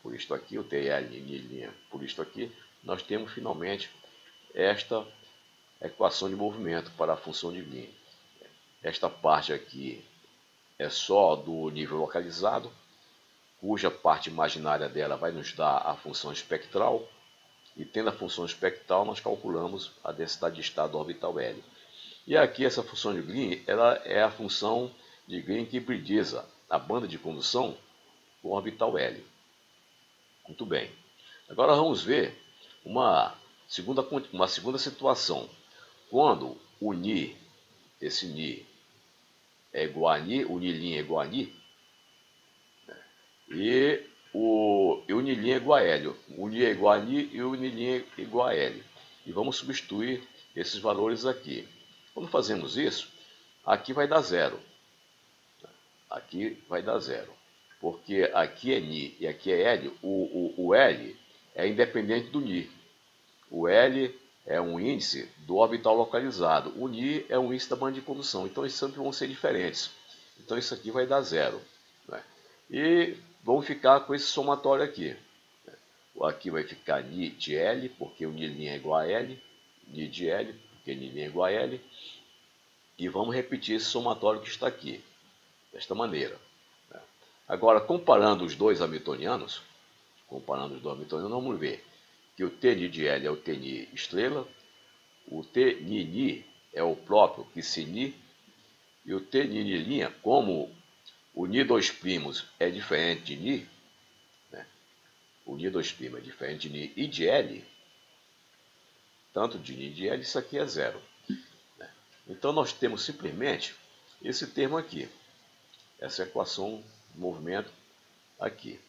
o TLN por isto aqui, nós temos finalmente esta equação de movimento para a função de Green. Esta parte aqui é só do nível localizado, cuja parte imaginária dela vai nos dar a função espectral, e tendo a função espectral nós calculamos a densidade de estado orbital L. E aqui essa função de Green, ela é a função de Green que hibridiza a banda de condução com o orbital L. Muito bem. Agora vamos ver uma segunda situação. Quando o Ni, esse Ni é igual a Ni, o Nilim é igual a Ni, e o Nilim é igual a L. O Ni é igual a Ni e o Nilim é igual a L. E vamos substituir esses valores aqui. Quando fazemos isso, aqui vai dar zero. Aqui vai dar zero. Porque aqui é Ni e aqui é L. O L é independente do Ni. O L é um índice do orbital localizado. O Ni é um índice da banda de condução. Então eles sempre vão ser diferentes. Então isso aqui vai dar zero. Né? E vamos ficar com esse somatório aqui. Aqui vai ficar Ni de L, porque o Nilim é igual a L. Ni de L, porque Nilim é igual a L. E vamos repetir esse somatório que está aqui, desta maneira. Agora, comparando os dois hamiltonianos, vamos ver que o Tni de L é o Tni estrela, o Tni Ni é o próprio Psi, e o Tni Nilinha, como o Ni2' é diferente de Ni, né? O Ni2' é diferente de Ni e de L, tanto de Ni e de L, isso aqui é zero. Né? Então nós temos simplesmente esse termo aqui, essa equação de movimento aqui.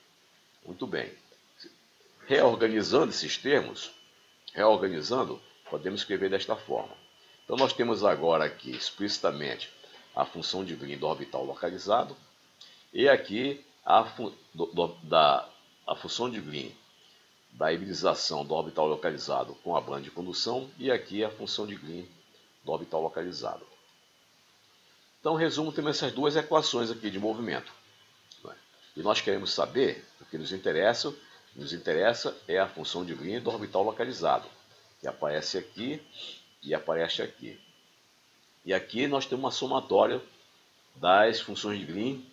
Muito bem. Reorganizando esses termos, podemos escrever desta forma. Então nós temos agora aqui explicitamente a função de Green do orbital localizado e aqui a função de Green da hibridização do orbital localizado com a banda de condução e aqui a função de Green do orbital localizado. Então, em resumo, temos essas duas equações aqui de movimento. E nós queremos saber, o que nos interessa é a função de Green do orbital localizado, que aparece aqui e aparece aqui. E aqui nós temos uma somatória das funções de Green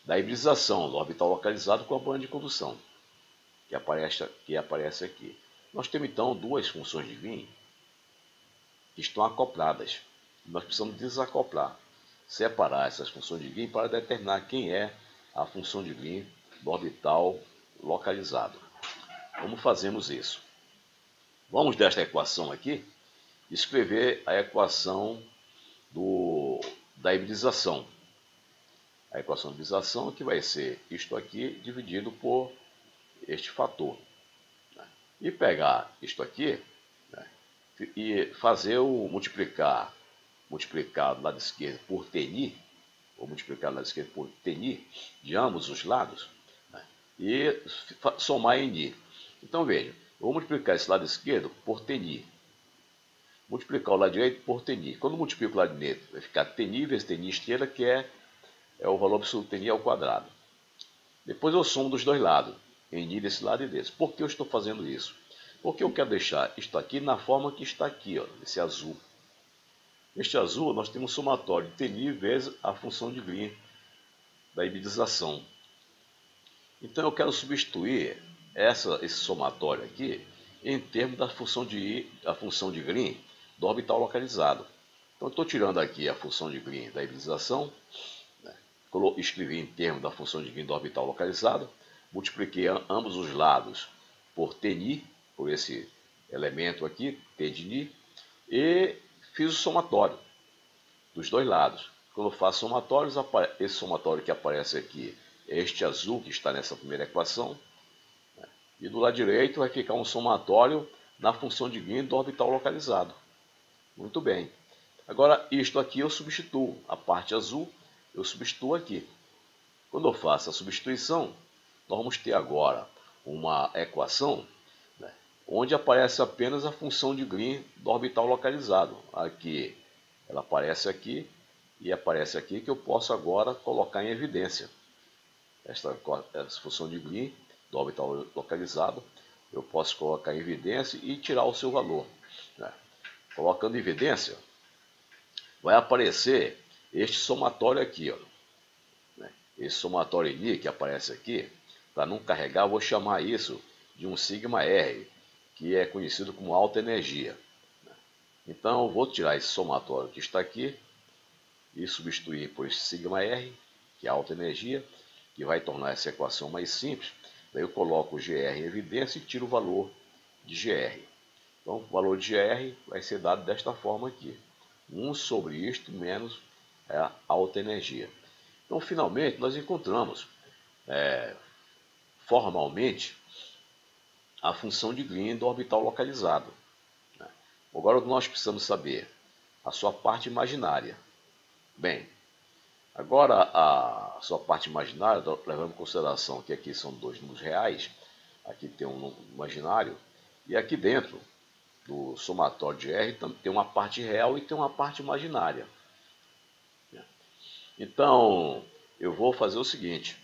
da hibridização do orbital localizado com a banda de condução, que aparece aqui. Nós temos então duas funções de Green que estão acopladas. Nós precisamos desacoplar, separar essas funções de Green para determinar quem é a função de Green do orbital localizado. Como fazemos isso? Vamos desta equação aqui escrever a equação da hibridização. A equação de hibridização que vai ser isto aqui dividido por este fator. E pegar isto aqui, né, e fazer o multiplicar do lado esquerdo por Tni, ou multiplicar do lado esquerdo por Tni, de ambos os lados, né, e somar em Ni. Então veja, eu vou multiplicar esse lado esquerdo por Tni, multiplicar o lado direito por Tni. Quando multiplico o lado direito, vai ficar Tni vezes Tni estrela, que é o valor absoluto de Tni ao quadrado. Depois eu somo dos dois lados, em Ni desse lado e desse. Por que eu estou fazendo isso? Porque eu quero deixar isto aqui na forma que está aqui, ó, esse azul. Neste azul nós temos um somatório de Tni vezes a função de Green da hibridização. Então eu quero substituir esse somatório aqui em termos da função de Green do orbital localizado. Então estou tirando aqui a função de Green da hibridização, né? Escrevi em termos da função de Green do orbital localizado, multipliquei ambos os lados por Tni, por esse elemento aqui, T de Ni, e fiz o somatório dos dois lados. Quando eu faço somatórios, esse somatório que aparece aqui é este azul que está nessa primeira equação, né? E do lado direito vai ficar um somatório na função de Green do orbital localizado. Muito bem. Agora, isto aqui eu substituo, a parte azul eu substituo aqui. Quando eu faço a substituição, nós vamos ter agora uma equação, né, onde aparece apenas a função de Green do orbital localizado. Aqui, ela aparece aqui e aparece aqui, que eu posso agora colocar em evidência. Essa função de Green do orbital localizado, eu posso colocar em evidência e tirar o seu valor, né? Colocando em evidência, vai aparecer este somatório aqui, ó, né? esse somatório Ni que aparece aqui, para não carregar, eu vou chamar isso de um sigma R, que é conhecido como alta energia. Então eu vou tirar esse somatório que está aqui e substituir por esse sigma R, que é alta energia, que vai tornar essa equação mais simples. Daí eu coloco o GR em evidência e tiro o valor de GR. Então o valor de GR vai ser dado desta forma aqui. 1 sobre isto menos a alta energia. Então finalmente nós encontramos formalmente a função de Green do orbital localizado. Agora nós precisamos saber a sua parte imaginária. Bem, agora a sua parte imaginária, levando em consideração que aqui são dois números reais, aqui tem um número imaginário, e aqui dentro do somatório de R tem uma parte real e tem uma parte imaginária. Então, eu vou fazer o seguinte,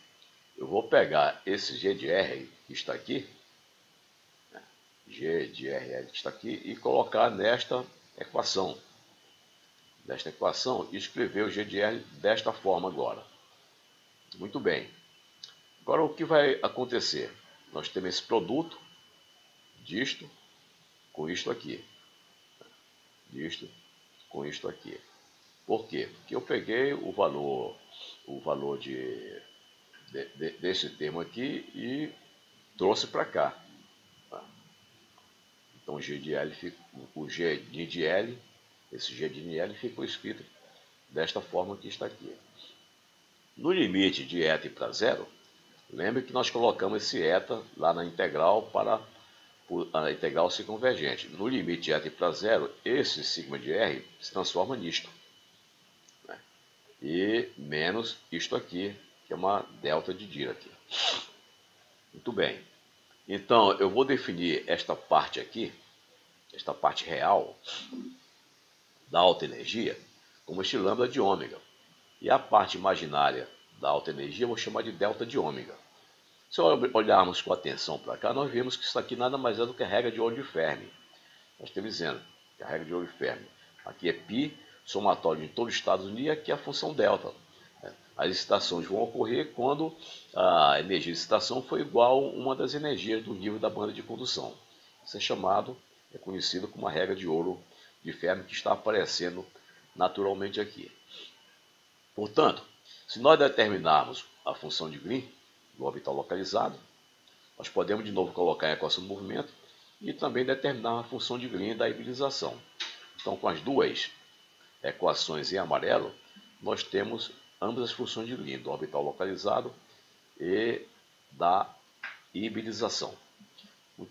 eu vou pegar esse G de R que está aqui, G de RL que está aqui, e colocar nesta equação. E escrever o G de R desta forma agora. Muito bem. Agora o que vai acontecer? Nós temos esse produto disto com isto aqui. Disto com isto aqui. Por quê? Porque eu peguei o valor desse termo aqui e trouxe para cá. Então o G de L, o G de L, esse G de L ficou escrito desta forma que está aqui. No limite de eta para zero, lembre que nós colocamos esse eta lá na integral para a integral ser convergente. No limite de eta para zero, esse sigma de R se transforma nisto. E menos isto aqui, que é uma delta de Dirac. Muito bem. Então, eu vou definir esta parte aqui, esta parte real da alta energia, como este lambda de ômega. E a parte imaginária da alta energia eu vou chamar de delta de ômega. Se olharmos com atenção para cá, nós vemos que isso aqui nada mais é do que a regra de Ouro de Fermi. Nós estamos dizendo que a regra de Ouro de Fermi. Aqui é π, somatório de todo o estado Ni, aqui é a função delta. As excitações vão ocorrer quando a energia de excitação for igual a uma das energias do nível da banda de condução. Isso é conhecido como a regra de Ouro de Fermi, que está aparecendo naturalmente aqui. Portanto, se nós determinarmos a função de Green do orbital localizado, nós podemos de novo colocar a equação do movimento e também determinar a função de Green da hibridização. Então, com as duas equações em amarelo, nós temos ambas as funções de Green, do orbital localizado e da hibridização,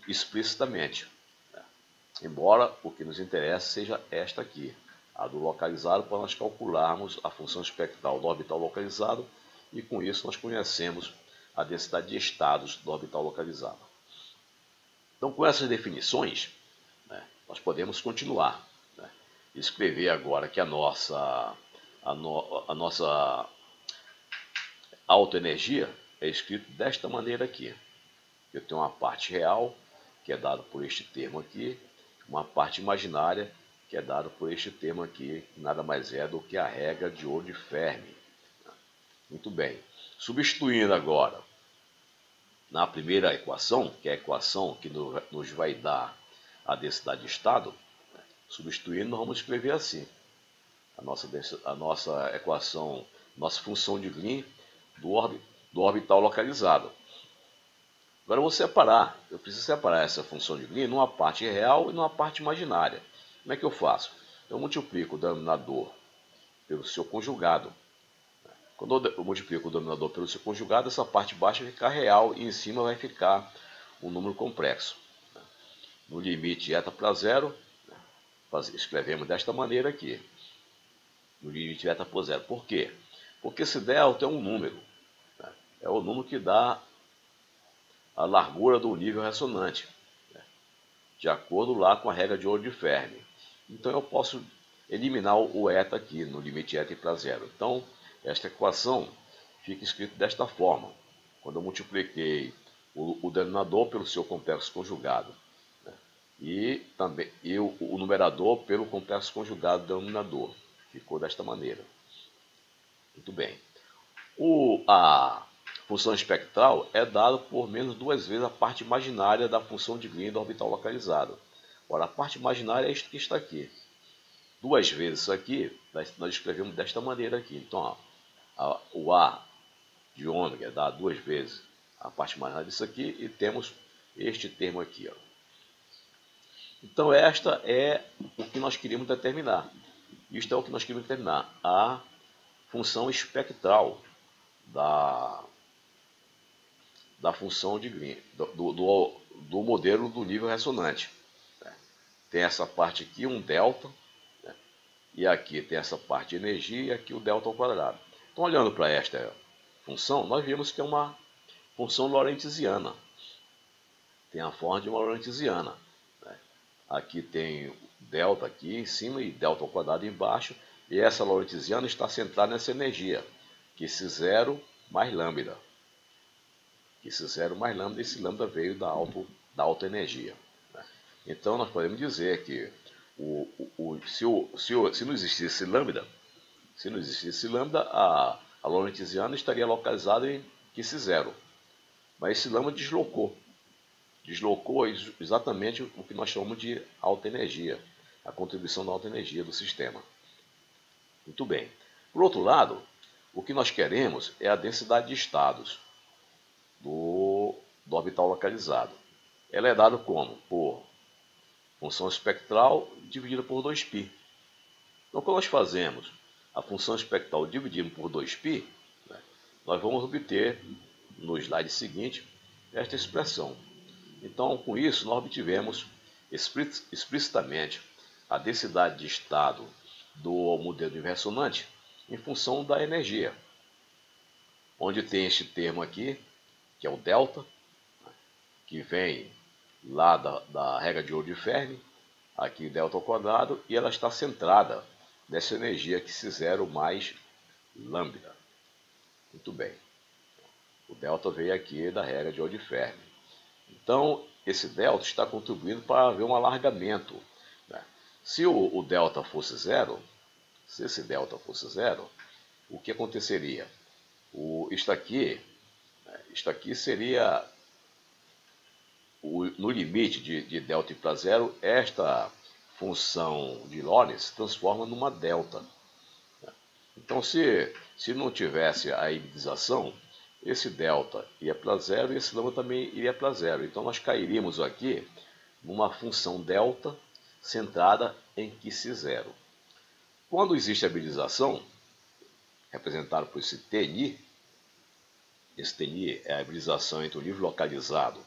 explicitamente. Embora o que nos interessa seja esta aqui, a do localizado, para nós calcularmos a função espectral do orbital localizado, e com isso nós conhecemos a densidade de estados do orbital localizado. Então, com essas definições, nós podemos continuar. Escrever agora que a nossa autoenergia é escrita desta maneira aqui. Eu tenho uma parte real, que é dada por este termo aqui, uma parte imaginária, que é dada por este termo aqui, que nada mais é do que a regra de Ouro de Fermi. Muito bem. Substituindo agora na primeira equação, que é a equação que nos vai dar a densidade de estado, substituindo, nós vamos escrever assim. A nossa equação, nossa função de Green do orbital localizado. Agora eu vou separar, eu preciso separar essa função de Green numa parte real e numa parte imaginária. Como é que eu faço? Eu multiplico o denominador pelo seu conjugado. Quando eu multiplico o denominador pelo seu conjugado, essa parte baixa vai ficar real e em cima vai ficar um número complexo. No limite de eta para zero, escrevemos desta maneira aqui. No limite de eta por zero. Por quê? Porque esse delta é um número. É o número que dá a largura do nível ressonante, de acordo lá com a regra de Ouro de Fermi. Então eu posso eliminar o eta aqui, no limite de eta para zero. Então, esta equação fica escrita desta forma. Quando eu multipliquei o denominador pelo seu complexo conjugado, e o numerador pelo complexo conjugado do denominador. Ficou desta maneira. Muito bem. A função espectral é dada por menos 2 vezes a parte imaginária da função de Green do orbital localizado. Ora, a parte imaginária é isto que está aqui. 2 vezes isso aqui, nós escrevemos desta maneira aqui. Então, ó, o A de ômega dá 2 vezes a parte imaginária disso aqui e temos este termo aqui. Ó. Então, esta é o que nós queríamos determinar. Isto é o que nós queríamos determinar. A função espectral da função de Green, do modelo do nível ressonante. Tem essa parte aqui, um delta, né? E aqui tem essa parte de energia e aqui o delta ao quadrado. Então, olhando para esta função, nós vimos que é uma função lorentziana. Tem a forma de uma lorentziana. Né? Aqui tem delta aqui em cima e delta ao quadrado embaixo. E essa lorentziana está centrada nessa energia, que esse zero mais lambda. Esse zero mais lambda, esse lambda veio da alta energia. Né? Então, nós podemos dizer que se não existisse lambda, a lorentziana estaria localizada em esse zero. Mas esse lambda deslocou exatamente o que nós chamamos de alta energia, a contribuição da alta energia do sistema. Muito bem. Por outro lado, o que nós queremos é a densidade de estados do orbital localizado. Ela é dada como? Por função espectral dividida por 2π. Então, quando nós fazemos a função espectral dividida por 2π, né, nós vamos obter, no slide seguinte, esta expressão. Então, com isso, nós obtivemos explicitamente a densidade de estado do modelo de ressonante em função da energia, onde tem este termo aqui, que é o delta, que vem lá da regra de ouro de Fermi, aqui delta ao quadrado, e ela está centrada nessa energia que se zero mais lambda. Muito bem. O delta veio aqui da regra de ouro de Fermi. Então, esse delta está contribuindo para haver um alargamento. Né? Se o delta fosse zero, se esse delta fosse zero, o que aconteceria? Isto aqui seria, no limite de delta ir para zero, esta função de Lorentz se transforma numa delta. Então, se não tivesse a hibridização, esse delta ia para zero e esse lambda também iria para zero. Então, nós cairíamos aqui numa função delta centrada em Qi zero. Quando existe a hibridização, representado por esse Tni, esse Tni é a hibridização entre o nível localizado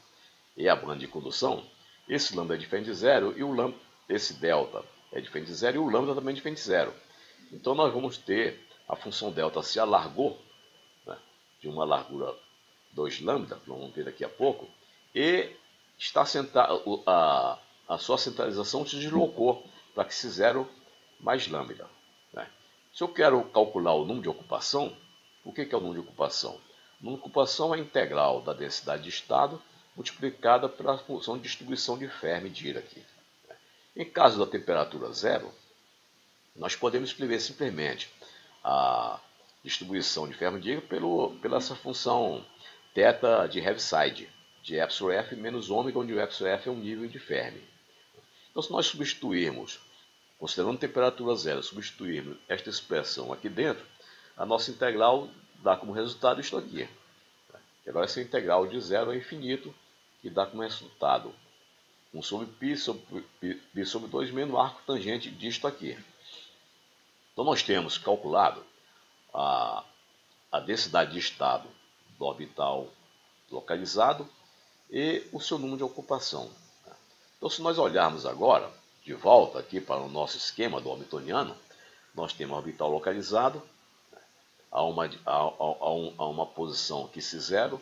e a banda de condução, esse lambda é diferente de zero e esse delta é diferente de zero e o lambda também é diferente de zero. Então, nós vamos ter a função delta se alargou, né, de uma largura 2 lambda, vamos ver daqui a pouco, e a sua centralização se deslocou para que se zero mais lambda. Né. Se eu quero calcular o número de ocupação, o que é o número de ocupação? O número de ocupação é a integral da densidade de estado multiplicada pela função de distribuição de Fermi-Dirac. Em caso da temperatura zero, nós podemos escrever simplesmente a distribuição de Fermi-Dirac pela essa função θ de Heaviside, de εf menos ômega, onde o εf é um nível de Fermi. Então, se nós substituirmos, considerando temperatura zero, substituirmos esta expressão aqui dentro, a nossa integral dá como resultado isto aqui. E agora essa integral de zero a infinito, que dá como resultado 1 sobre π sobre 2 menos o arco tangente disto aqui. Então, nós temos calculado a densidade de estado do orbital localizado e o seu número de ocupação. Então, se nós olharmos agora, de volta aqui para o nosso esquema do Hamiltoniano, nós temos o orbital localizado a uma posição que se zero,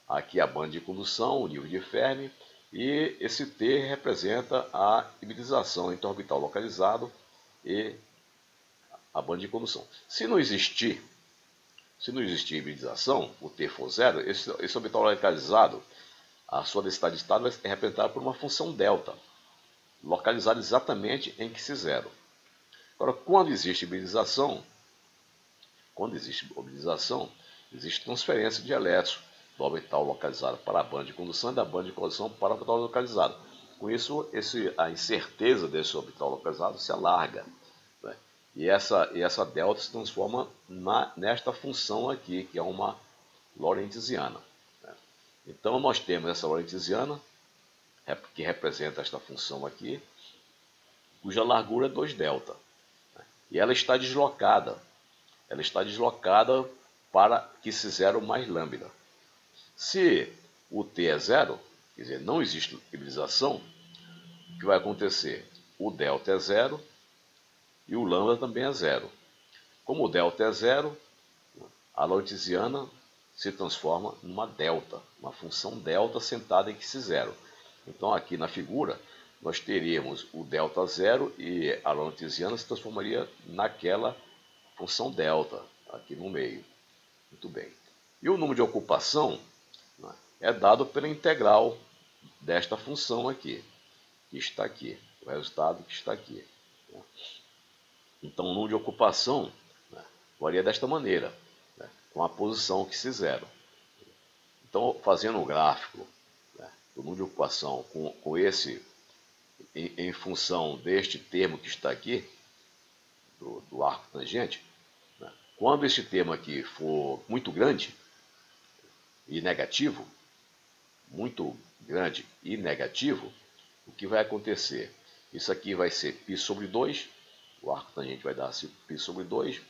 aqui a banda de condução, o nível de Fermi, e esse T representa a hibridização entre o orbital localizado e a banda de condução. Se não existir hibridização, o T for zero, esse orbital localizado, a sua densidade de estado vai ser representada por uma função delta, localizada exatamente em Qi zero. Agora, quando existe hibridização, Quando existe mobilização, existe transferência de elétrons do orbital localizado para a banda de condução e da banda de condução para o orbital localizado. Com isso, a incerteza desse orbital localizado se alarga, né? E essa delta se transforma nesta função aqui, que é uma lorentziana, né? Então, nós temos essa lorentziana, que representa esta função aqui, cuja largura é 2 delta, né? E ela está deslocada. Ela está deslocada para que se zero mais lambda. Se o t é zero, quer dizer, não existe mobilização, o que vai acontecer? O delta é zero e o lambda também é zero. Como o delta é zero, a lorentziana se transforma numa delta, uma função delta sentada em que zero. Então aqui na figura nós teríamos o delta zero e a lorentziana se transformaria naquela função delta, aqui no meio. Muito bem. E o número de ocupação, né, é dado pela integral desta função aqui, que está aqui, o resultado que está aqui, né? Então o número de ocupação, né, varia desta maneira, né, com a posição que zero. Então, fazendo o gráfico, né, do número de ocupação com esse, em função deste termo que está aqui, do arco tangente, né, quando esse termo aqui for muito grande e negativo, muito grande e negativo, o que vai acontecer? Isso aqui vai ser π sobre 2, o arco tangente vai dar π sobre 2,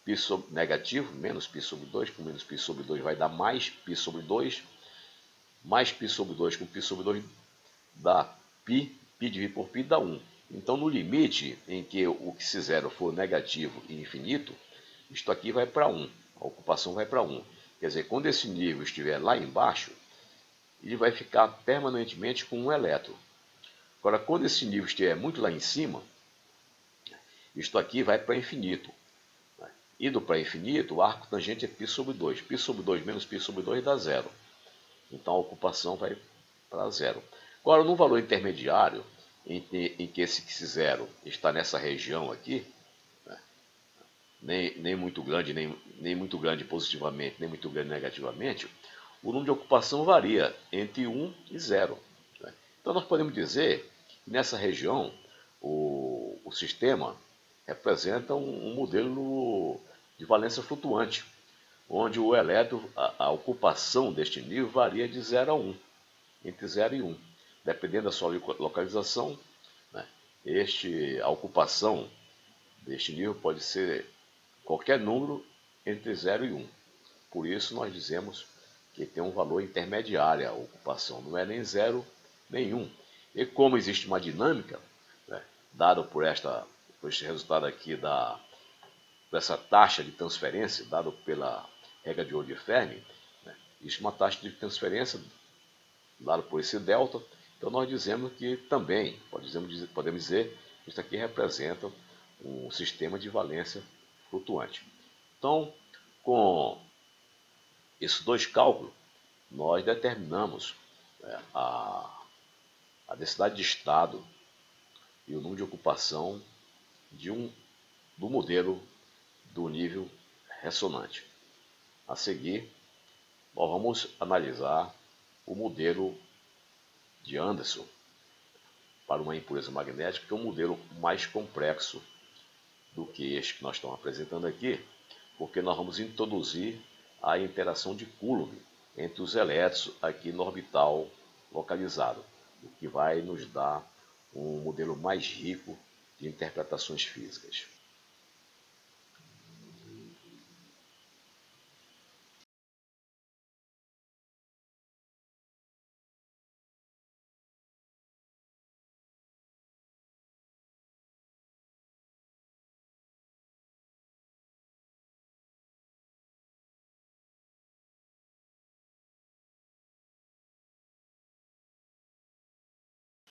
π sobre negativo, menos π sobre 2, com menos π sobre 2 vai dar mais π sobre 2, mais π sobre 2 com π sobre 2 dá π, π dividido por π dá 1. Então, no limite em que o que zero for negativo e infinito, isto aqui vai para 1, a ocupação vai para 1. Quer dizer, quando esse nível estiver lá embaixo, ele vai ficar permanentemente com 1 elétron. Agora, quando esse nível estiver muito lá em cima, isto aqui vai para infinito. Indo para infinito, o arco tangente é π sobre 2. π sobre 2 menos π sobre 2 dá 0. Então, a ocupação vai para 0. Agora, no valor intermediário, em que esse zero está nessa região aqui, né, nem muito grande, nem muito grande positivamente, nem muito grande negativamente, o número de ocupação varia entre 1 e 0. Né? Então, nós podemos dizer que nessa região, o sistema representa um modelo de valência flutuante, onde o elétron, a ocupação deste nível varia de 0 a 1, entre 0 e 1. Dependendo da sua localização, né, a ocupação deste nível pode ser qualquer número entre 0 e 1. Por isso nós dizemos que tem um valor intermediário a ocupação, não é nem 0 nem 1. E como existe uma dinâmica, né, dada por este resultado aqui dessa taxa de transferência, dado pela regra de ouro de Fermi, né, existe uma taxa de transferência dada por esse delta. Então nós dizemos que também, podemos dizer, que isso aqui representa um sistema de valência flutuante. Então, com esses dois cálculos, nós determinamos, né, a densidade de estado e o número de ocupação do modelo do nível ressonante. A seguir, nós vamos analisar o modelo de Anderson para uma impureza magnética, que é um modelo mais complexo do que este que nós estamos apresentando aqui, porque nós vamos introduzir a interação de Coulomb entre os elétrons aqui no orbital localizado, o que vai nos dar um modelo mais rico de interpretações físicas.